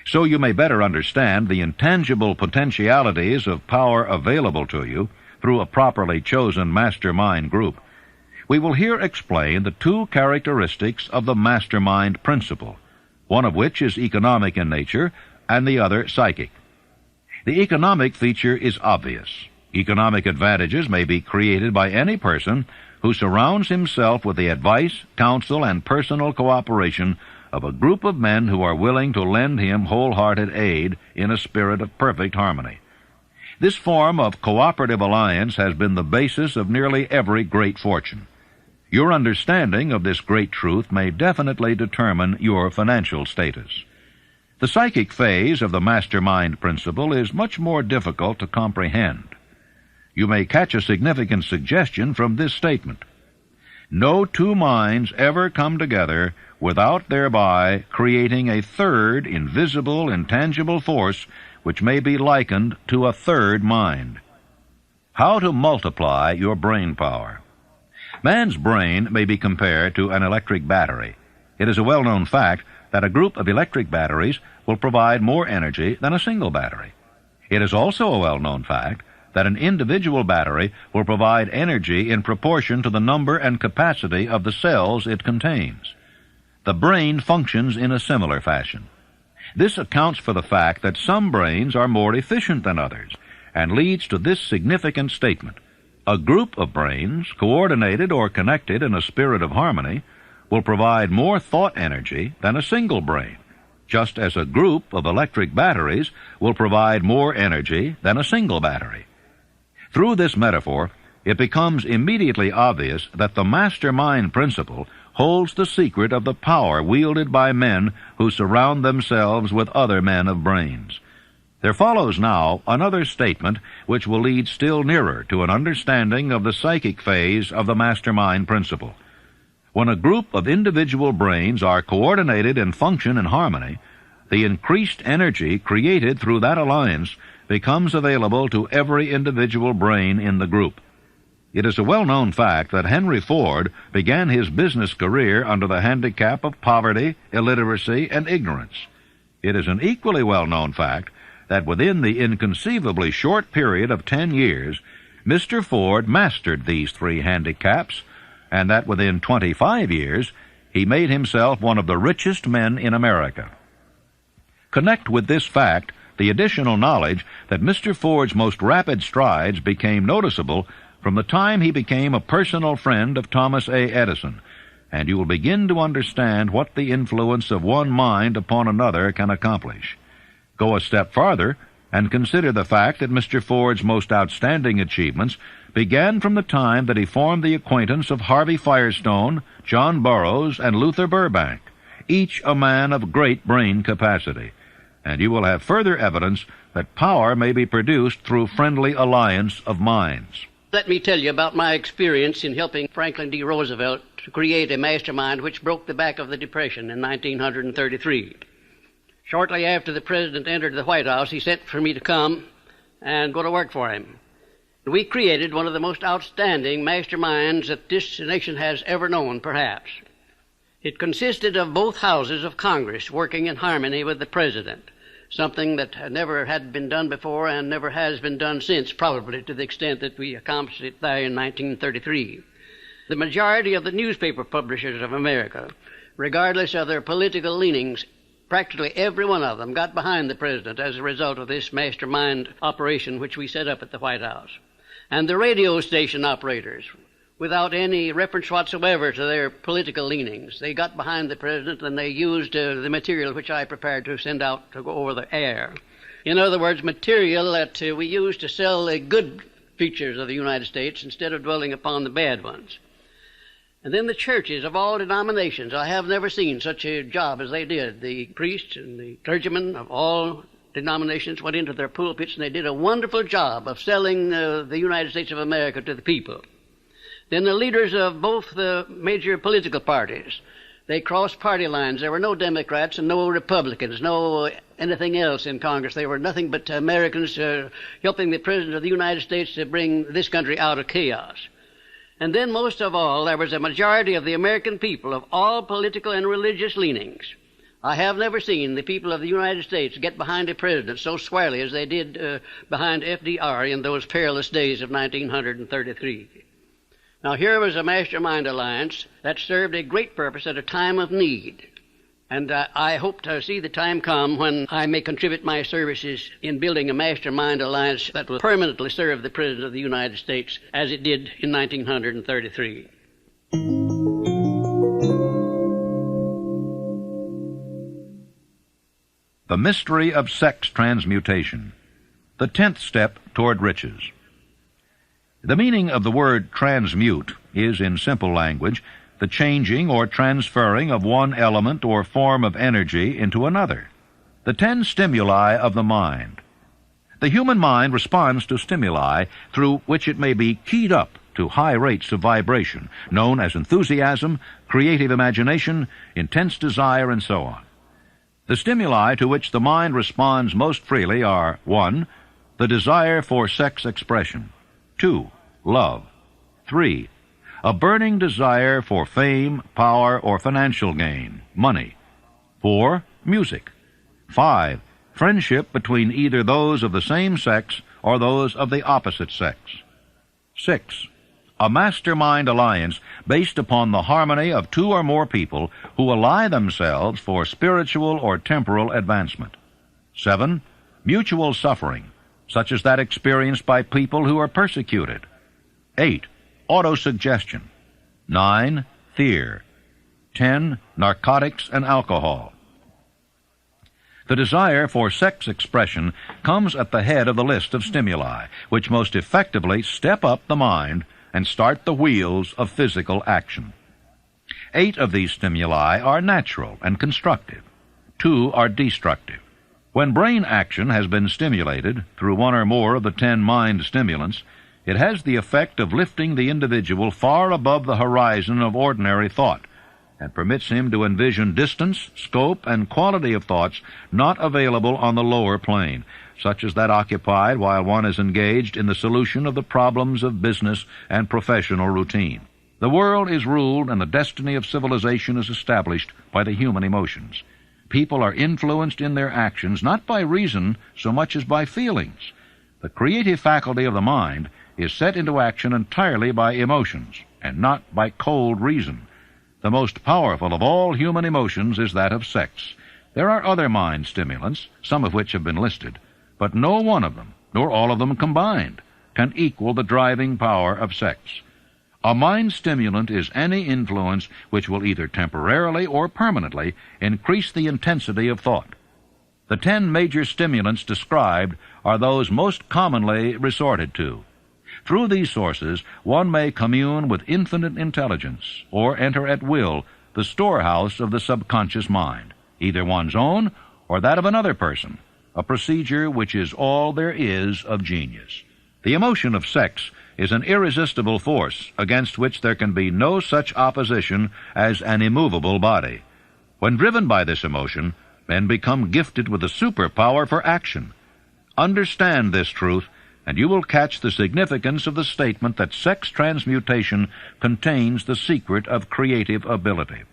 E: So you may better understand the intangible potentialities of power available to you through a properly chosen mastermind group, we will here explain the two characteristics of the mastermind principle, one of which is economic in nature and the other psychic. The economic feature is obvious. Economic advantages may be created by any person who surrounds himself with the advice, counsel, and personal cooperation of a group of men who are willing to lend him wholehearted aid in a spirit of perfect harmony. This form of cooperative alliance has been the basis of nearly every great fortune. Your understanding of this great truth may definitely determine your financial status. The psychic phase of the mastermind principle is much more difficult to comprehend. You may catch a significant suggestion from this statement. No two minds ever come together without thereby creating a third invisible, intangible force which may be likened to a third mind. How to multiply your brain power. Man's brain may be compared to an electric battery. It is a well-known fact that a group of electric batteries will provide more energy than a single battery. It is also a well-known fact that an individual battery will provide energy in proportion to the number and capacity of the cells it contains. The brain functions in a similar fashion. This accounts for the fact that some brains are more efficient than others, and leads to this significant statement. A group of brains, coordinated or connected in a spirit of harmony, will provide more thought energy than a single brain, just as a group of electric batteries will provide more energy than a single battery. Through this metaphor, it becomes immediately obvious that the mastermind principle holds the secret of the power wielded by men who surround themselves with other men of brains. There follows now another statement which will lead still nearer to an understanding of the psychic phase of the mastermind principle. When a group of individual brains are coordinated and function in harmony, the increased energy created through that alliance becomes available to every individual brain in the group. It is a well-known fact that Henry Ford began his business career under the handicap of poverty, illiteracy, and ignorance. It is an equally well-known fact that within the inconceivably short period of 10 years, Mr. Ford mastered these three handicaps, and that within 25 years, he made himself one of the richest men in America. Connect with this fact the additional knowledge that Mr. Ford's most rapid strides became noticeable from the time he became a personal friend of Thomas A. Edison, and you will begin to understand what the influence of one mind upon another can accomplish. Go a step farther and consider the fact that Mr. Ford's most outstanding achievements began from the time that he formed the acquaintance of Harvey Firestone, John Burroughs, and Luther Burbank, each a man of great brain capacity. And you will have further evidence that power may be produced through friendly alliance of minds.
D: Let me tell you about my experience in helping Franklin D. Roosevelt to create a mastermind which broke the back of the Depression in 1933. Shortly after the President entered the White House, he sent for me to come and go to work for him. We created one of the most outstanding masterminds that this nation has ever known, perhaps. It consisted of both houses of Congress working in harmony with the President. something that never had been done before and never has been done since, probably to the extent that we accomplished it there in 1933. The majority of the newspaper publishers of America, regardless of their political leanings, practically every one of them got behind the president as a result of this mastermind operation which we set up at the White House. And the radio station operators, without any reference whatsoever to their political leanings, they got behind the president and they used the material which I prepared to send out to go over the air. In other words, material that we used to sell the good features of the United States instead of dwelling upon the bad ones. And then the churches of all denominations, I have never seen such a job as they did. The priests and the clergymen of all denominations went into their pulpits and they did a wonderful job of selling the United States of America to the people. Then the leaders of both the major political parties, they crossed party lines. There were no Democrats and no Republicans, no anything else in Congress. They were nothing but Americans helping the President of the United States to bring this country out of chaos. And then most of all, there was a majority of the American people of all political and religious leanings. I have never seen the people of the United States get behind a president so squarely as they did behind FDR in those perilous days of 1933. Now, here was a mastermind alliance that served a great purpose at a time of need. And I hope to see the time come when I may contribute my services in building a mastermind alliance that will permanently serve the President of the United States as it did in 1933.
E: The Mystery of Sex Transmutation, the 10th step toward riches. The meaning of the word transmute is, in simple language, the changing or transferring of one element or form of energy into another. The 10 stimuli of the mind. The human mind responds to stimuli through which it may be keyed up to high rates of vibration, known as enthusiasm, creative imagination, intense desire, and so on. The stimuli to which the mind responds most freely are 1. The desire for sex expression. 2. Love. 3. A burning desire for fame, power, or financial gain, money. 4. Music. 5. Friendship between either those of the same sex or those of the opposite sex. 6. A mastermind alliance based upon the harmony of 2 or more people who ally themselves for spiritual or temporal advancement. 7. Mutual suffering, such as that experienced by people who are persecuted. 8. Autosuggestion. 9. Fear. 10. Narcotics and alcohol. The desire for sex expression comes at the head of the list of stimuli, which most effectively step up the mind and start the wheels of physical action. 8 of these stimuli are natural and constructive. 2 are destructive. When brain action has been stimulated through 1 or more of the 10 mind stimulants, it has the effect of lifting the individual far above the horizon of ordinary thought and permits him to envision distance, scope, and quality of thoughts not available on the lower plane, such as that occupied while one is engaged in the solution of the problems of business and professional routine. The world is ruled and the destiny of civilization is established by the human emotions. People are influenced in their actions not by reason so much as by feelings. The creative faculty of the mind is set into action entirely by emotions, and not by cold reason. The most powerful of all human emotions is that of sex. There are other mind stimulants, some of which have been listed, but no one of them, nor all of them combined, can equal the driving power of sex. A mind stimulant is any influence which will either temporarily or permanently increase the intensity of thought. The 10 major stimulants described are those most commonly resorted to. Through these sources, one may commune with infinite intelligence, or enter at will the storehouse of the subconscious mind, either one's own or that of another person, a procedure which is all there is of genius. The emotion of sex is an irresistible force against which there can be no such opposition as an immovable body. When driven by this emotion, men become gifted with a superpower for action. Understand this truth, and you will catch the significance of the statement that sex transmutation contains the secret of creative ability.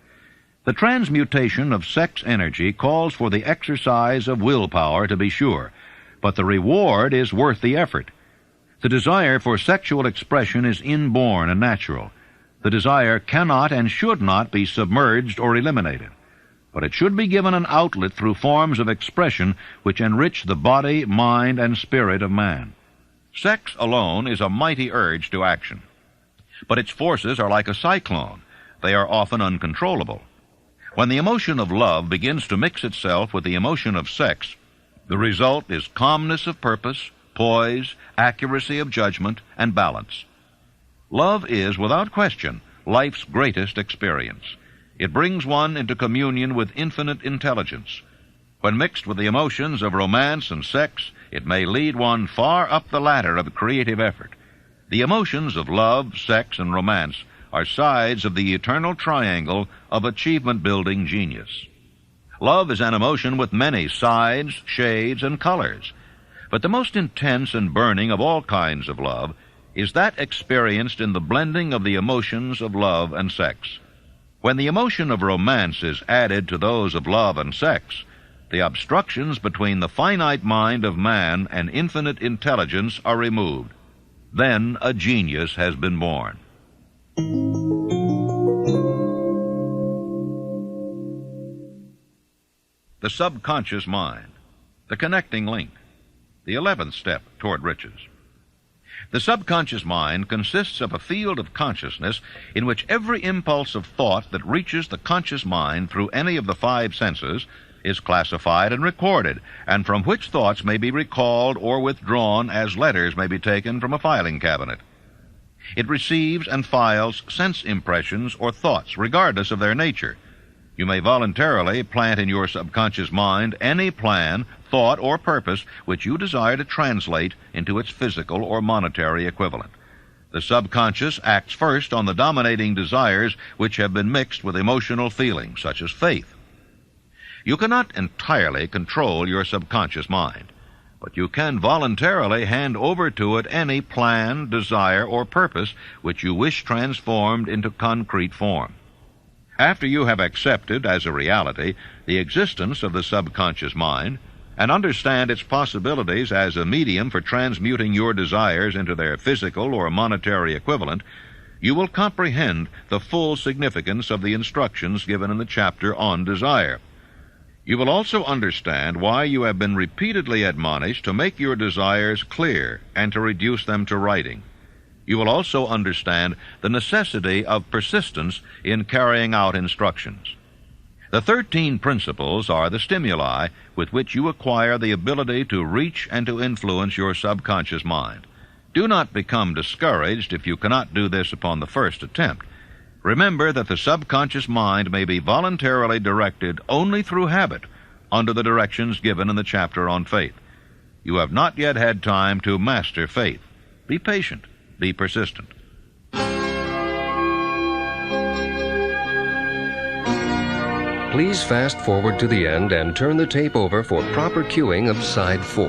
E: The transmutation of sex energy calls for the exercise of willpower, to be sure, but the reward is worth the effort. The desire for sexual expression is inborn and natural. The desire cannot and should not be submerged or eliminated, but it should be given an outlet through forms of expression which enrich the body, mind, and spirit of man. Sex alone is a mighty urge to action, but its forces are like a cyclone. They are often uncontrollable. When the emotion of love begins to mix itself with the emotion of sex, the result is calmness of purpose, poise, accuracy of judgment, and balance. Love is, without question, life's greatest experience. It brings one into communion with infinite intelligence. When mixed with the emotions of romance and sex, it may lead one far up the ladder of creative effort. The emotions of love, sex, and romance are sides of the eternal triangle of achievement-building genius. Love is an emotion with many sides, shades, and colors. But the most intense and burning of all kinds of love is that experienced in the blending of the emotions of love and sex. When the emotion of romance is added to those of love and sex, the obstructions between the finite mind of man and infinite intelligence are removed. Then a genius has been born. The subconscious mind, the connecting link, the 11th step toward riches. The subconscious mind consists of a field of consciousness in which every impulse of thought that reaches the conscious mind through any of the 5 senses is classified and recorded, and from which thoughts may be recalled or withdrawn as letters may be taken from a filing cabinet. It receives and files sense impressions or thoughts, regardless of their nature. You may voluntarily plant in your subconscious mind any plan, thought, or purpose which you desire to translate into its physical or monetary equivalent. The subconscious acts first on the dominating desires which have been mixed with emotional feelings, such as faith. You cannot entirely control your subconscious mind, but you can voluntarily hand over to it any plan, desire, or purpose which you wish transformed into concrete form. After you have accepted as a reality the existence of the subconscious mind and understand its possibilities as a medium for transmuting your desires into their physical or monetary equivalent, you will comprehend the full significance of the instructions given in the chapter on desire. You will also understand why you have been repeatedly admonished to make your desires clear and to reduce them to writing. You will also understand the necessity of persistence in carrying out instructions. The 13 principles are the stimuli with which you acquire the ability to reach and to influence your subconscious mind. Do not become discouraged if you cannot do this upon the first attempt. Remember that the subconscious mind may be voluntarily directed only through habit under the directions given in the chapter on faith. You have not yet had time to master faith. Be patient. Be persistent.
A: Please fast forward to the end and turn the tape over for proper cueing of side 4.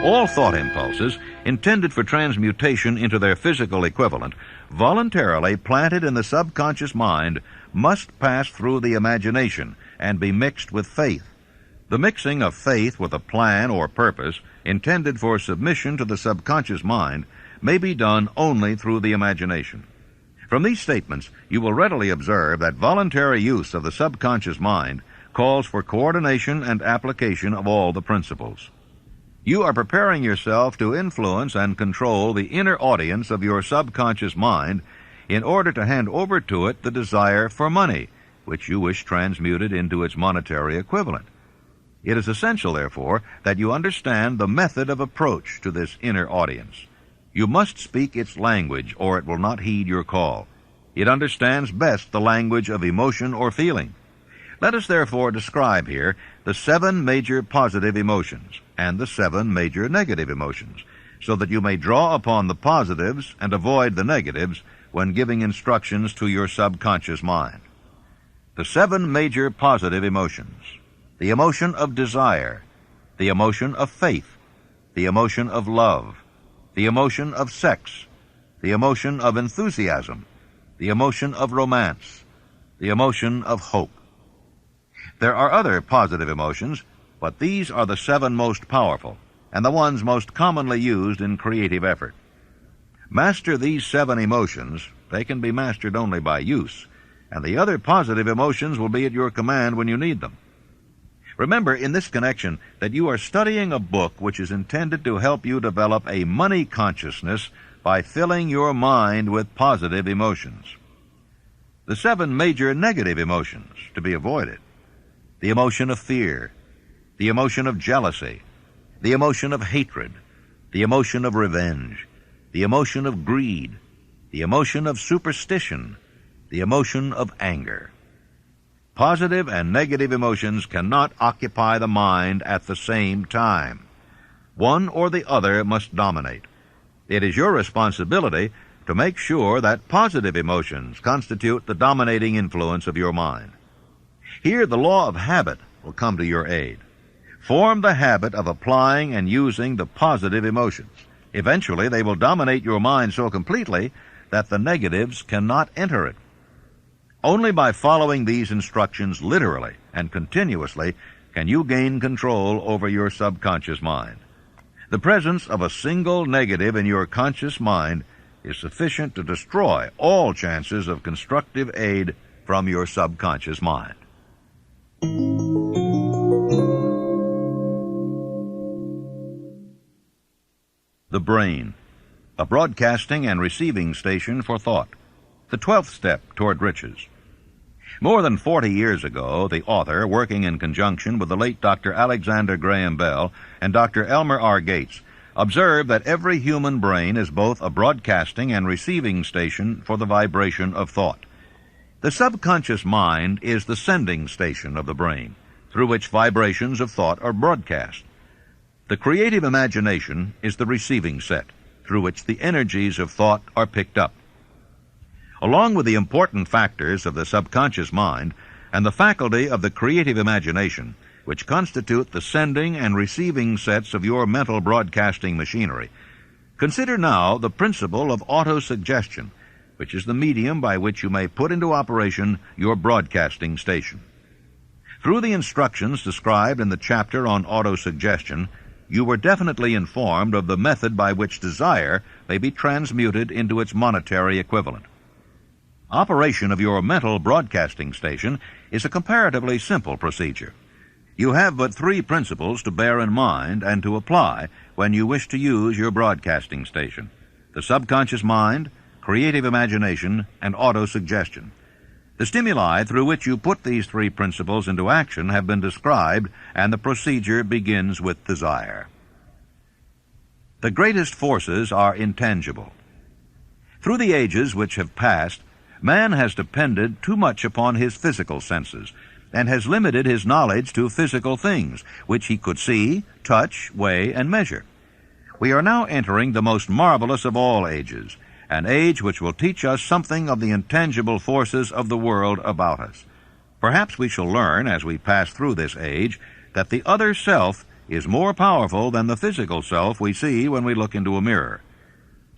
E: All thought impulses, intended for transmutation into their physical equivalent, voluntarily planted in the subconscious mind, must pass through the imagination and be mixed with faith. The mixing of faith with a plan or purpose intended for submission to the subconscious mind may be done only through the imagination. From these statements, you will readily observe that voluntary use of the subconscious mind calls for coordination and application of all the principles. You are preparing yourself to influence and control the inner audience of your subconscious mind in order to hand over to it the desire for money, which you wish transmuted into its monetary equivalent. It is essential, therefore, that you understand the method of approach to this inner audience. You must speak its language, or it will not heed your call. It understands best the language of emotion or feeling. Let us therefore describe here the 7 major positive emotions and the 7 major negative emotions, so that you may draw upon the positives and avoid the negatives when giving instructions to your subconscious mind. The 7 major positive emotions: the emotion of desire, the emotion of faith, the emotion of love, the emotion of sex, the emotion of enthusiasm, the emotion of romance, the emotion of hope. There are other positive emotions, but these are the 7 most powerful and the ones most commonly used in creative effort. Master these 7 emotions. They can be mastered only by use, and the other positive emotions will be at your command when you need them. Remember in this connection that you are studying a book which is intended to help you develop a money consciousness by filling your mind with positive emotions. The 7 major negative emotions to be avoided: the emotion of fear, the emotion of jealousy, the emotion of hatred, the emotion of revenge, the emotion of greed, the emotion of superstition, the emotion of anger. Positive and negative emotions cannot occupy the mind at the same time. One or the other must dominate. It is your responsibility to make sure that positive emotions constitute the dominating influence of your mind. Here the law of habit will come to your aid. Form the habit of applying and using the positive emotions. Eventually they will dominate your mind so completely that the negatives cannot enter it. Only by following these instructions literally and continuously can you gain control over your subconscious mind. The presence of a single negative in your conscious mind is sufficient to destroy all chances of constructive aid from your subconscious mind. The brain, a broadcasting and receiving station for thought. The 12th step toward riches. More than 40 years ago, the author, working in conjunction with the late Dr. Alexander Graham Bell and Dr. Elmer R. Gates, observed that every human brain is both a broadcasting and receiving station for the vibration of thought. The subconscious mind is the sending station of the brain, through which vibrations of thought are broadcast. The creative imagination is the receiving set, through which the energies of thought are picked up. Along with the important factors of the subconscious mind and the faculty of the creative imagination, which constitute the sending and receiving sets of your mental broadcasting machinery, consider now the principle of autosuggestion, which is the medium by which you may put into operation your broadcasting station. Through the instructions described in the chapter on autosuggestion, you were definitely informed of the method by which desire may be transmuted into its monetary equivalent. Operation of your mental broadcasting station is a comparatively simple procedure. You have but 3 principles to bear in mind and to apply when you wish to use your broadcasting station: the subconscious mind, creative imagination, and autosuggestion. The stimuli through which you put these 3 principles into action have been described, and the procedure begins with desire. The greatest forces are intangible. Through the ages which have passed, man has depended too much upon his physical senses, and has limited his knowledge to physical things, which he could see, touch, weigh, and measure. We are now entering the most marvelous of all ages, an age which will teach us something of the intangible forces of the world about us. Perhaps we shall learn, as we pass through this age, that the other self is more powerful than the physical self we see when we look into a mirror.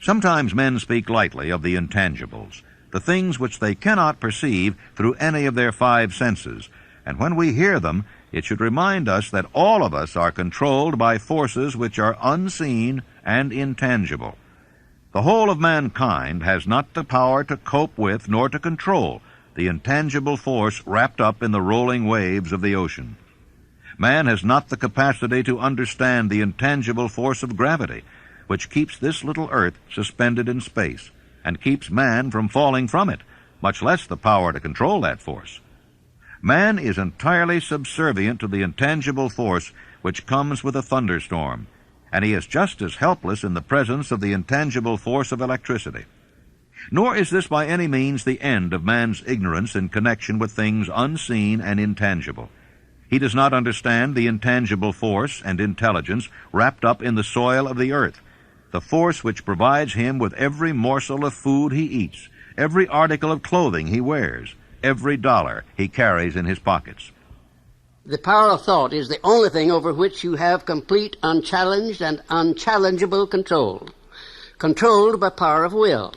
E: Sometimes men speak lightly of the intangibles, the things which they cannot perceive through any of their 5 senses, and when we hear them, it should remind us that all of us are controlled by forces which are unseen and intangible. The whole of mankind has not the power to cope with nor to control the intangible force wrapped up in the rolling waves of the ocean. Man has not the capacity to understand the intangible force of gravity, which keeps this little earth suspended in space, and keeps man from falling from it, much less the power to control that force. Man is entirely subservient to the intangible force which comes with a thunderstorm, and he is just as helpless in the presence of the intangible force of electricity. Nor is this by any means the end of man's ignorance in connection with things unseen and intangible. He does not understand the intangible force and intelligence wrapped up in the soil of the earth, the force which provides him with every morsel of food he eats, every article of clothing he wears, every dollar he carries in his pockets.
D: The power of thought is the only thing over which you have complete, unchallenged, and unchallengeable control. Controlled by power of will.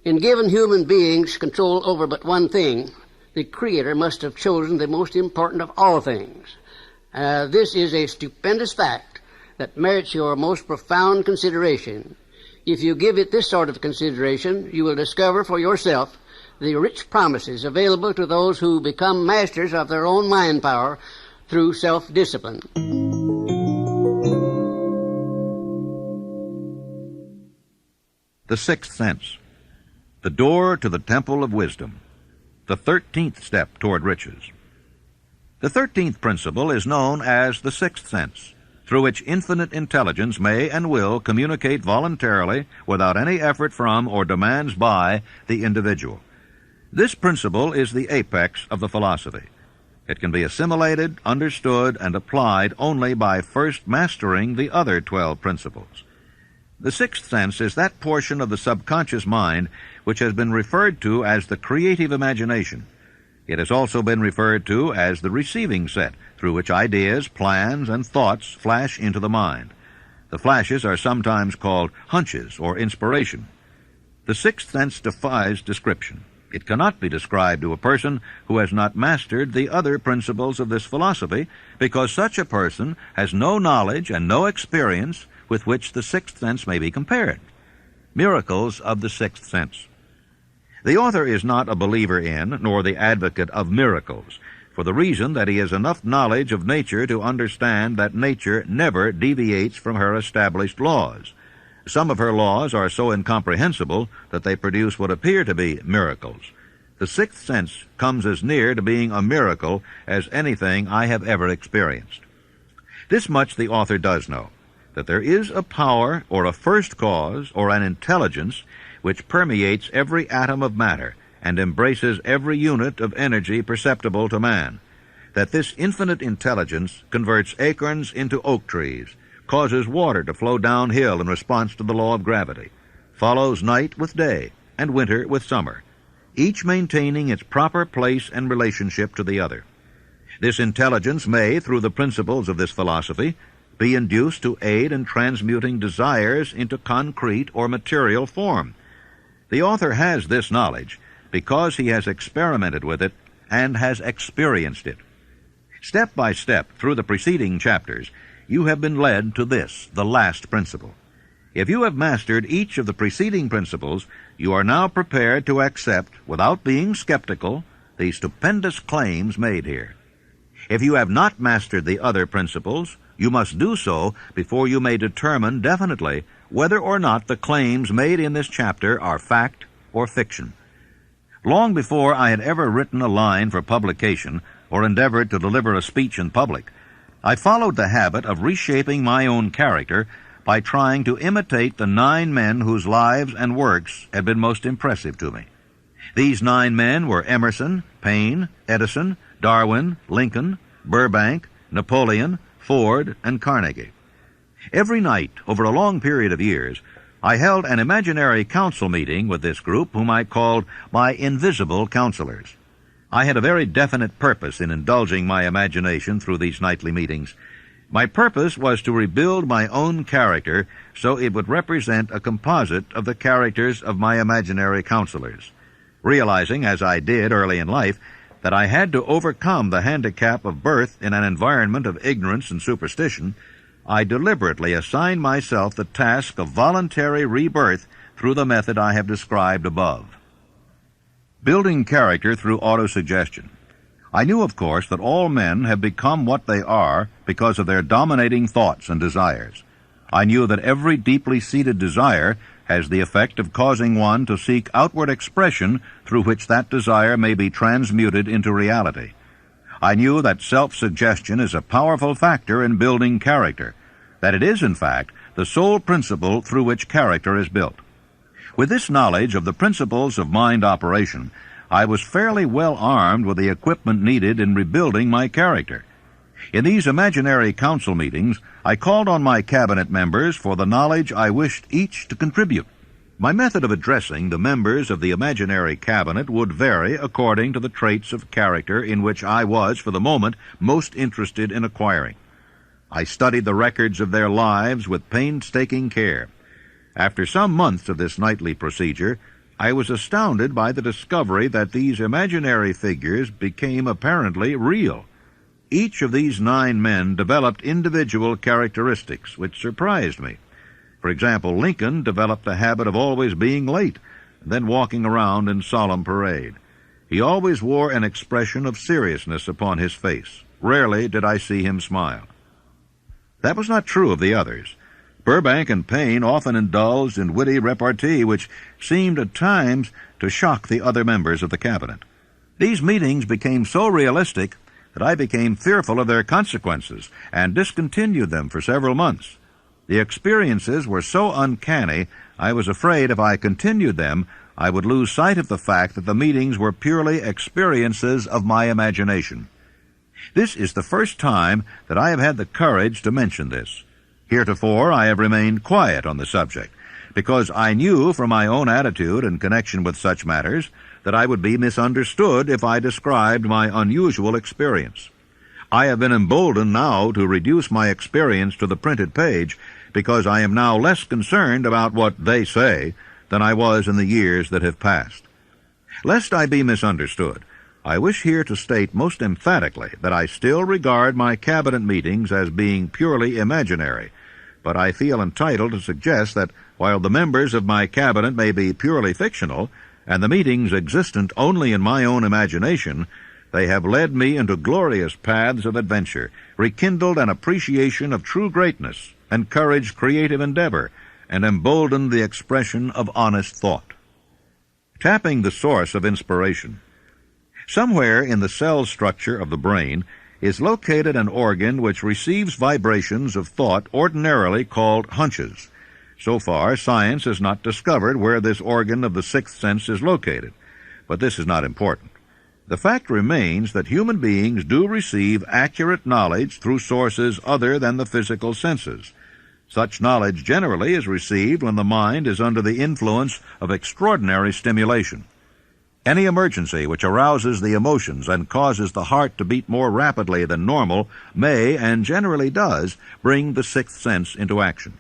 D: In giving human beings control over but one thing, the Creator must have chosen the most important of all things. This is a stupendous fact that merits your most profound consideration. If you give it this sort of consideration, you will discover for yourself the rich promises available to those who become masters of their own mind power through self-discipline.
E: The sixth sense, the door to the temple of wisdom, the 13th step toward riches. The 13th principle is known as the sixth sense, through which infinite intelligence may and will communicate voluntarily without any effort from or demands by the individual. This principle is the apex of the philosophy. It can be assimilated, understood, and applied only by first mastering the other 12 principles. The sixth sense is that portion of the subconscious mind which has been referred to as the creative imagination. It has also been referred to as the receiving set, through which ideas, plans, and thoughts flash into the mind. The flashes are sometimes called hunches or inspiration. The sixth sense defies description. It cannot be described to a person who has not mastered the other principles of this philosophy, because such a person has no knowledge and no experience with which the sixth sense may be compared. Miracles of the sixth sense. The author is not a believer in, nor the advocate of miracles, for the reason that he has enough knowledge of nature to understand that nature never deviates from her established laws. Some of her laws are so incomprehensible that they produce what appear to be miracles. The sixth sense comes as near to being a miracle as anything I have ever experienced. This much the author does know, that there is a power or a first cause or an intelligence which permeates every atom of matter and embraces every unit of energy perceptible to man, that this infinite intelligence converts acorns into oak trees, causes water to flow downhill in response to the law of gravity, follows night with day and winter with summer, each maintaining its proper place and relationship to the other. This intelligence may, through the principles of this philosophy, be induced to aid in transmuting desires into concrete or material form. The author has this knowledge because he has experimented with it and has experienced it. Step by step through the preceding chapters, you have been led to this, the last principle. If you have mastered each of the preceding principles, you are now prepared to accept, without being skeptical, the stupendous claims made here. If you have not mastered the other principles, you must do so before you may determine definitely whether or not the claims made in this chapter are fact or fiction. Long before I had ever written a line for publication or endeavored to deliver a speech in public, I followed the habit of reshaping my own character by trying to imitate the 9 men whose lives and works had been most impressive to me. These 9 men were Emerson, Paine, Edison, Darwin, Lincoln, Burbank, Napoleon, Ford, and Carnegie. Every night, over a long period of years, I held an imaginary council meeting with this group whom I called my invisible counselors. I had a very definite purpose in indulging my imagination through these nightly meetings. My purpose was to rebuild my own character so it would represent a composite of the characters of my imaginary counselors. Realizing, as I did early in life, that I had to overcome the handicap of birth in an environment of ignorance and superstition, I deliberately assigned myself the task of voluntary rebirth through the method I have described above. Building character through autosuggestion. I knew, of course, that all men have become what they are because of their dominating thoughts and desires. I knew that every deeply seated desire has the effect of causing one to seek outward expression through which that desire may be transmuted into reality. I knew that self-suggestion is a powerful factor in building character, that it is, in fact, the sole principle through which character is built. With this knowledge of the principles of mind operation, I was fairly well armed with the equipment needed in rebuilding my character. In these imaginary council meetings, I called on my cabinet members for the knowledge I wished each to contribute. My method of addressing the members of the imaginary cabinet would vary according to the traits of character in which I was, for the moment, most interested in acquiring. I studied the records of their lives with painstaking care. After some months of this nightly procedure, I was astounded by the discovery that these imaginary figures became apparently real. Each of these 9 men developed individual characteristics which surprised me. For example, Lincoln developed the habit of always being late, and then walking around in solemn parade. He always wore an expression of seriousness upon his face. Rarely did I see him smile. That was not true of the others. Burbank and Payne often indulged in witty repartee which seemed at times to shock the other members of the cabinet. These meetings became so realistic that I became fearful of their consequences and discontinued them for several months. The experiences were so uncanny, I was afraid if I continued them, I would lose sight of the fact that the meetings were purely experiences of my imagination. This is the first time that I have had the courage to mention this. Heretofore, I have remained quiet on the subject, because I knew from my own attitude in connection with such matters that I would be misunderstood if I described my unusual experience. I have been emboldened now to reduce my experience to the printed page, because I am now less concerned about what they say than I was in the years that have passed. Lest I be misunderstood, I wish here to state most emphatically that I still regard my cabinet meetings as being purely imaginary, but I feel entitled to suggest that while the members of my cabinet may be purely fictional, and the meetings existent only in my own imagination, they have led me into glorious paths of adventure, rekindled an appreciation of true greatness, encouraged creative endeavor, and emboldened the expression of honest thought. Tapping the source of inspiration. Somewhere in the cell structure of the brain is located an organ which receives vibrations of thought ordinarily called hunches. So far, science has not discovered where this organ of the sixth sense is located, but this is not important. The fact remains that human beings do receive accurate knowledge through sources other than the physical senses. Such knowledge generally is received when the mind is under the influence of extraordinary stimulation. Any emergency which arouses the emotions and causes the heart to beat more rapidly than normal may, and generally does, bring the sixth sense into action.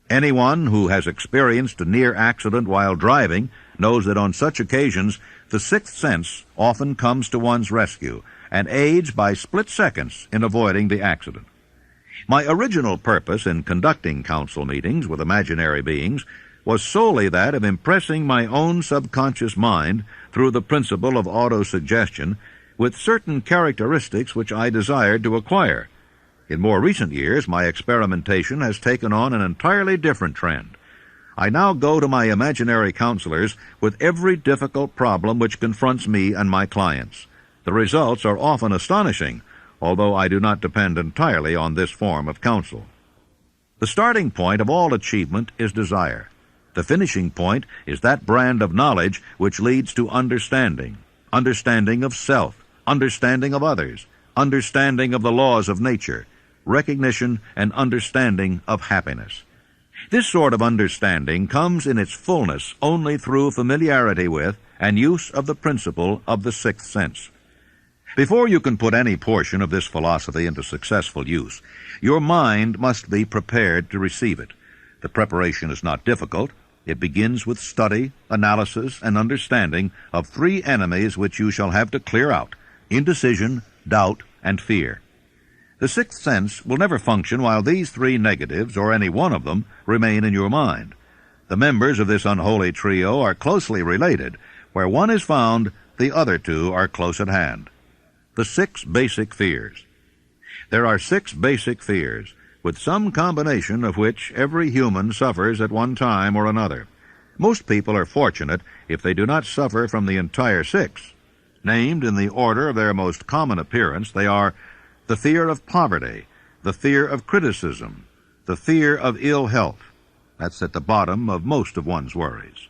E: Anyone who has experienced a near accident while driving knows that on such occasions the sixth sense often comes to one's rescue and aids by split seconds in avoiding the accident. My original purpose in conducting council meetings with imaginary beings was solely that of impressing my own subconscious mind through the principle of autosuggestion with certain characteristics which I desired to acquire. In more recent years, my experimentation has taken on an entirely different trend. I now go to my imaginary counselors with every difficult problem which confronts me and my clients. The results are often astonishing, although I do not depend entirely on this form of counsel. The starting point of all achievement is desire. The finishing point is that brand of knowledge which leads to understanding of self, understanding of others, understanding of the laws of nature, recognition and understanding of happiness. This sort of understanding comes in its fullness only through familiarity with and use of the principle of the sixth sense. Before you can put any portion of this philosophy into successful use, your mind must be prepared to receive it. The preparation is not difficult. It begins with study, analysis, and understanding of 3 enemies which you shall have to clear out: indecision, doubt, and fear. The sixth sense will never function while these 3 negatives, or any one of them, remain in your mind. The members of this unholy trio are closely related. Where one is found, the other 2 are close at hand. The 6 basic fears. There are 6 basic fears, with some combination of which every human suffers at one time or another. Most people are fortunate if they do not suffer from the entire 6. Named in the order of their most common appearance, they are the fear of poverty, the fear of criticism, the fear of ill health. That's at the bottom of most of one's worries.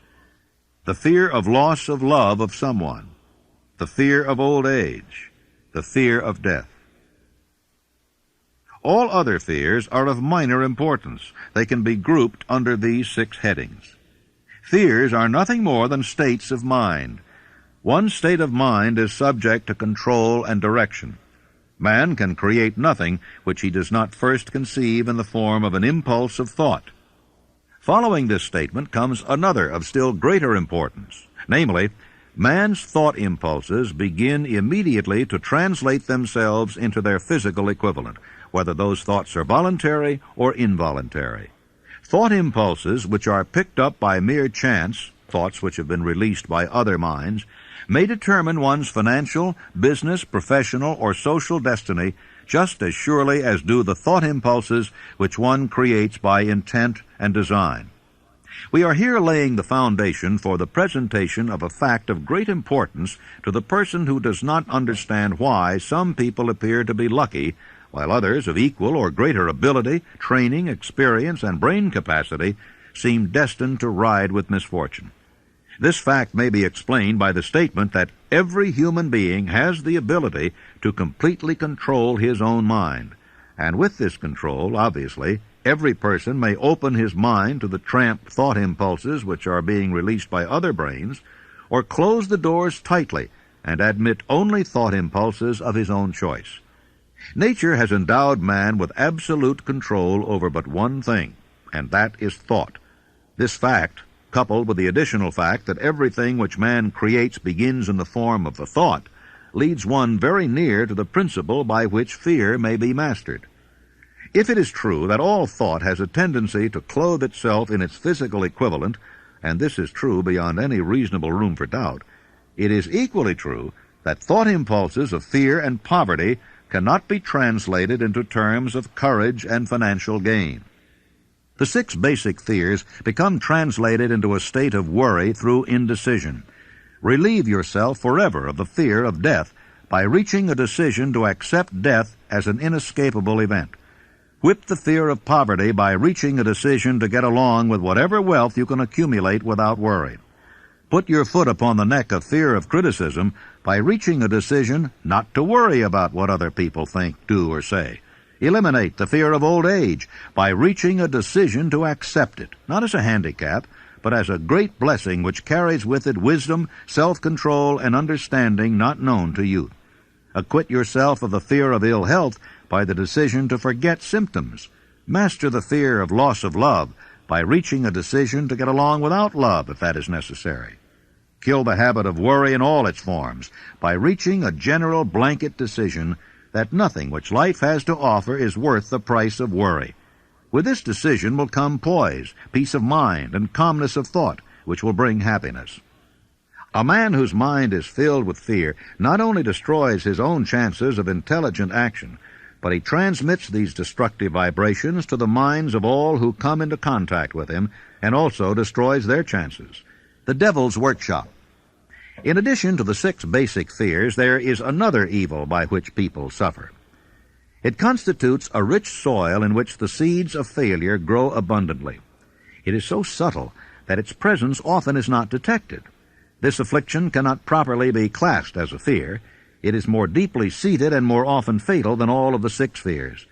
E: The fear of loss of love of someone, the fear of old age, the fear of death. All other fears are of minor importance. They can be grouped under these 6 headings. Fears are nothing more than states of mind. One state of mind is subject to control and direction. Man can create nothing which he does not first conceive in the form of an impulse of thought. Following this statement comes another of still greater importance, namely, man's thought impulses begin immediately to translate themselves into their physical equivalent, whether those thoughts are voluntary or involuntary. Thought impulses which are picked up by mere chance, thoughts which have been released by other minds, may determine one's financial, business, professional, or social destiny just as surely as do the thought impulses which one creates by intent and design. We are here laying the foundation for the presentation of a fact of great importance to the person who does not understand why some people appear to be lucky, while others of equal or greater ability, training, experience, and brain capacity seem destined to ride with misfortune. This fact may be explained by the statement that every human being has the ability to completely control his own mind, and with this control, obviously, every person may open his mind to the tramp thought impulses which are being released by other brains, or close the doors tightly and admit only thought impulses of his own choice. Nature has endowed man with absolute control over but one thing, and that is thought. This fact, coupled with the additional fact that everything which man creates begins in the form of a thought, leads one very near to the principle by which fear may be mastered. If it is true that all thought has a tendency to clothe itself in its physical equivalent, and this is true beyond any reasonable room for doubt, it is equally true that thought impulses of fear and poverty cannot be translated into terms of courage and financial gain. The 6 basic fears become translated into a state of worry through indecision. Relieve yourself forever of the fear of death by reaching a decision to accept death as an inescapable event. Whip the fear of poverty by reaching a decision to get along with whatever wealth you can accumulate without worry. Put your foot upon the neck of fear of criticism by reaching a decision not to worry about what other people think, do, or say. Eliminate the fear of old age by reaching a decision to accept it, not as a handicap, but as a great blessing which carries with it wisdom, self-control, and understanding not known to youth. Acquit yourself of the fear of ill health by the decision to forget symptoms. Master the fear of loss of love by reaching a decision to get along without love if that is necessary. Kill the habit of worry in all its forms by reaching a general blanket decision that nothing which life has to offer is worth the price of worry. With this decision will come poise, peace of mind, and calmness of thought, which will bring happiness. A man whose mind is filled with fear not only destroys his own chances of intelligent action, but he transmits these destructive vibrations to the minds of all who come into contact with him, and also destroys their chances. The devil's workshop. In addition to the 6 basic fears, there is another evil by which people suffer. It constitutes a rich soil in which the seeds of failure grow abundantly. It is so subtle that its presence often is not detected. This affliction cannot properly be classed as a fear. It is more deeply seated and more often fatal than all of the 6 fears.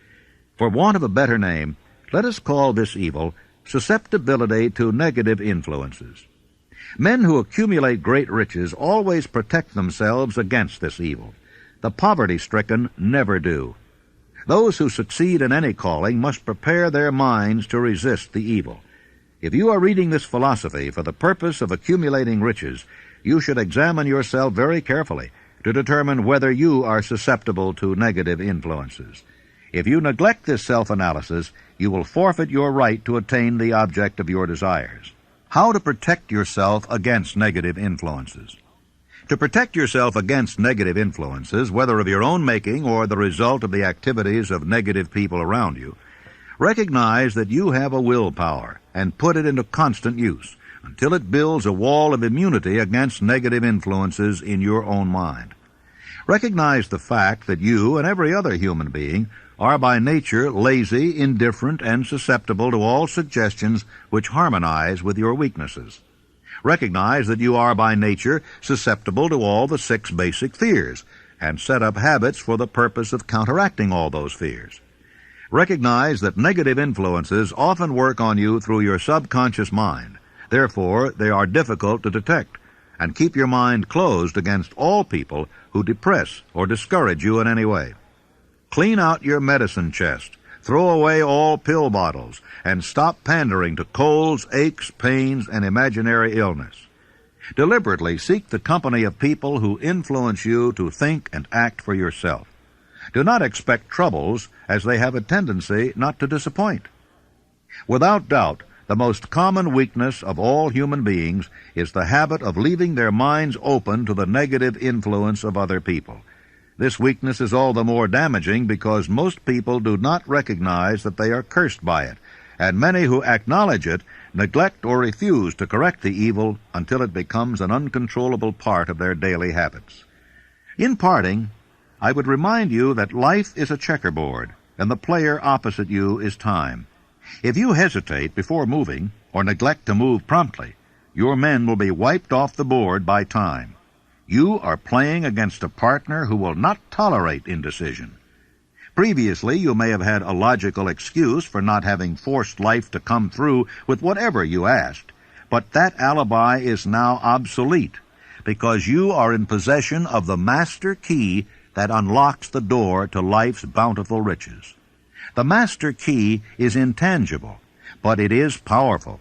E: For want of a better name, let us call this evil susceptibility to negative influences. Men who accumulate great riches always protect themselves against this evil. The poverty-stricken never do. Those who succeed in any calling must prepare their minds to resist the evil. If you are reading this philosophy for the purpose of accumulating riches, you should examine yourself very carefully to determine whether you are susceptible to negative influences. If you neglect this self-analysis, you will forfeit your right to attain the object of your desires. How to protect yourself against negative influences. To protect yourself against negative influences, whether of your own making or the result of the activities of negative people around you, recognize that you have a willpower and put it into constant use until it builds a wall of immunity against negative influences in your own mind. Recognize the fact that you and every other human being are by nature lazy, indifferent, and susceptible to all suggestions which harmonize with your weaknesses. Recognize that you are by nature susceptible to all the 6 basic fears, and set up habits for the purpose of counteracting all those fears. Recognize that negative influences often work on you through your subconscious mind, Therefore, they are difficult to detect, and keep your mind closed against all people who depress or discourage you in any way. Clean out your medicine chest, throw away all pill bottles, and stop pandering to colds, aches, pains, and imaginary illness. Deliberately seek the company of people who influence you to think and act for yourself. Do not expect troubles, as they have a tendency not to disappoint. Without doubt, the most common weakness of all human beings is the habit of leaving their minds open to the negative influence of other people. This weakness is all the more damaging because most people do not recognize that they are cursed by it, and many who acknowledge it neglect or refuse to correct the evil until it becomes an uncontrollable part of their daily habits. In parting, I would remind you that life is a checkerboard, and the player opposite you is time. If you hesitate before moving, or neglect to move promptly, your men will be wiped off the board by time. You are playing against a partner who will not tolerate indecision. Previously, you may have had a logical excuse for not having forced life to come through with whatever you asked, but that alibi is now obsolete, because you are in possession of the master key that unlocks the door to life's bountiful riches. The master key is intangible, but it is powerful.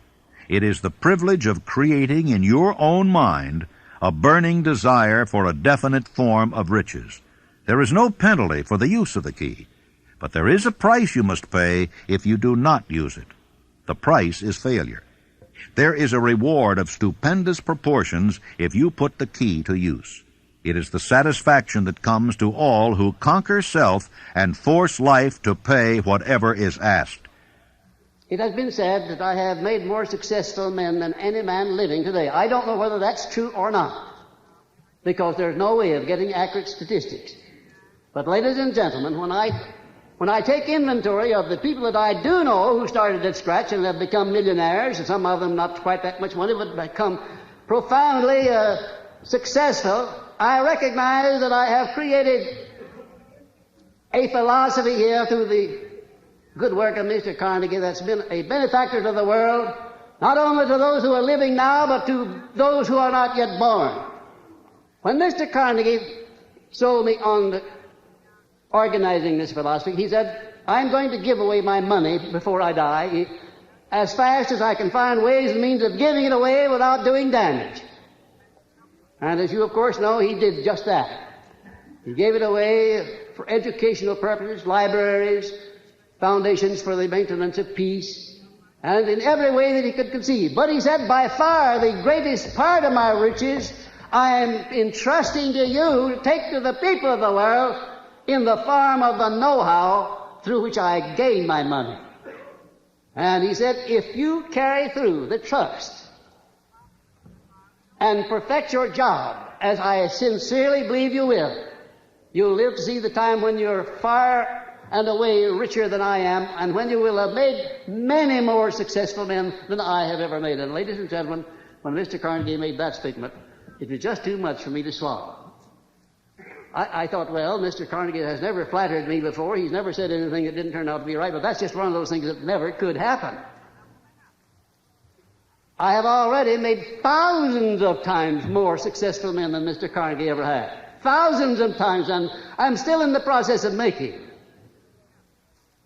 E: It is the privilege of creating in your own mind a burning desire for a definite form of riches. There is no penalty for the use of the key, but there is a price you must pay if you do not use it. The price is failure. There is a reward of stupendous proportions if you put the key to use. It is the satisfaction that comes to all who conquer self and force life to pay whatever is asked.
D: It has been said that I have made more successful men than any man living today. I don't know whether that's true or not, because there's no way of getting accurate statistics. But ladies and gentlemen, when I take inventory of the people that I do know who started at scratch and have become millionaires, and some of them not quite that much money, but become profoundly successful, I recognize that I have created a philosophy here through the good work of Mr. Carnegie that's been a benefactor to the world, not only to those who are living now, but to those who are not yet born. When Mr. Carnegie sold me on organizing this philosophy, he said, I'm going to give away my money before I die as fast as I can find ways and means of giving it away without doing damage. And as you, of course, know, he did just that. He gave it away for educational purposes, libraries, foundations for the maintenance of peace, and in every way that he could conceive. But he said, by far the greatest part of my riches I am entrusting to you to take to the people of the world in the form of the know-how through which I gain my money. And he said, if you carry through the trust and perfect your job, as I sincerely believe you will, you'll live to see the time when you're far and away richer than I am, and when you will have made many more successful men than I have ever made. And ladies and gentlemen, when Mr. Carnegie made that statement, it was just too much for me to swallow. I thought, well, Mr. Carnegie has never flattered me before. He's never said anything that didn't turn out to be right, but that's just one of those things that never could happen. I have already made thousands of times more successful men than Mr. Carnegie ever had. Thousands of times, and I'm still in the process of making.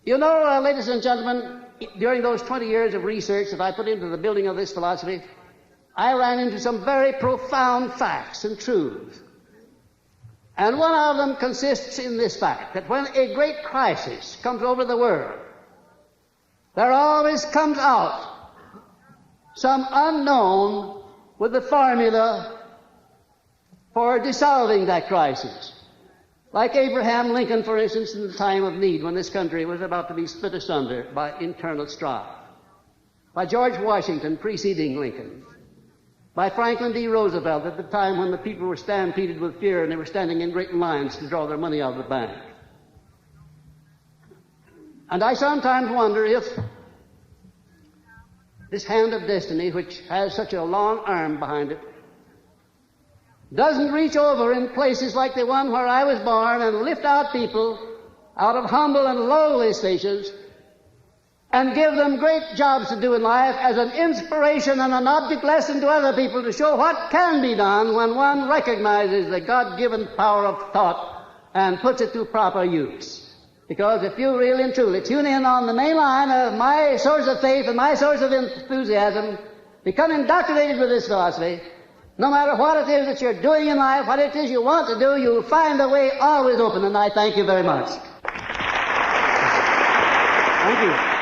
D: You know, ladies and gentlemen, during those 20 years of research that I put into the building of this philosophy, I ran into some very profound facts and truths. And one of them consists in this fact, that when a great crisis comes over the world, there always comes out some unknown with the formula for dissolving that crisis. Like Abraham Lincoln, for instance, in the time of need, when this country was about to be split asunder by internal strife. By George Washington preceding Lincoln. By Franklin D. Roosevelt at the time when the people were stampeded with fear and they were standing in great lines to draw their money out of the bank. And I sometimes wonder if this hand of destiny, which has such a long arm behind it, doesn't reach over in places like the one where I was born and lift out people out of humble and lowly stations and give them great jobs to do in life as an inspiration and an object lesson to other people to show what can be done when one recognizes the God-given power of thought and puts it to proper use. Because if you really and truly tune in on the main line of my source of faith and my source of enthusiasm, become indoctrinated with this philosophy, no matter what it is that you're doing in life, what it is you want to do, you'll find the way always open. And I thank you very much. Thank you.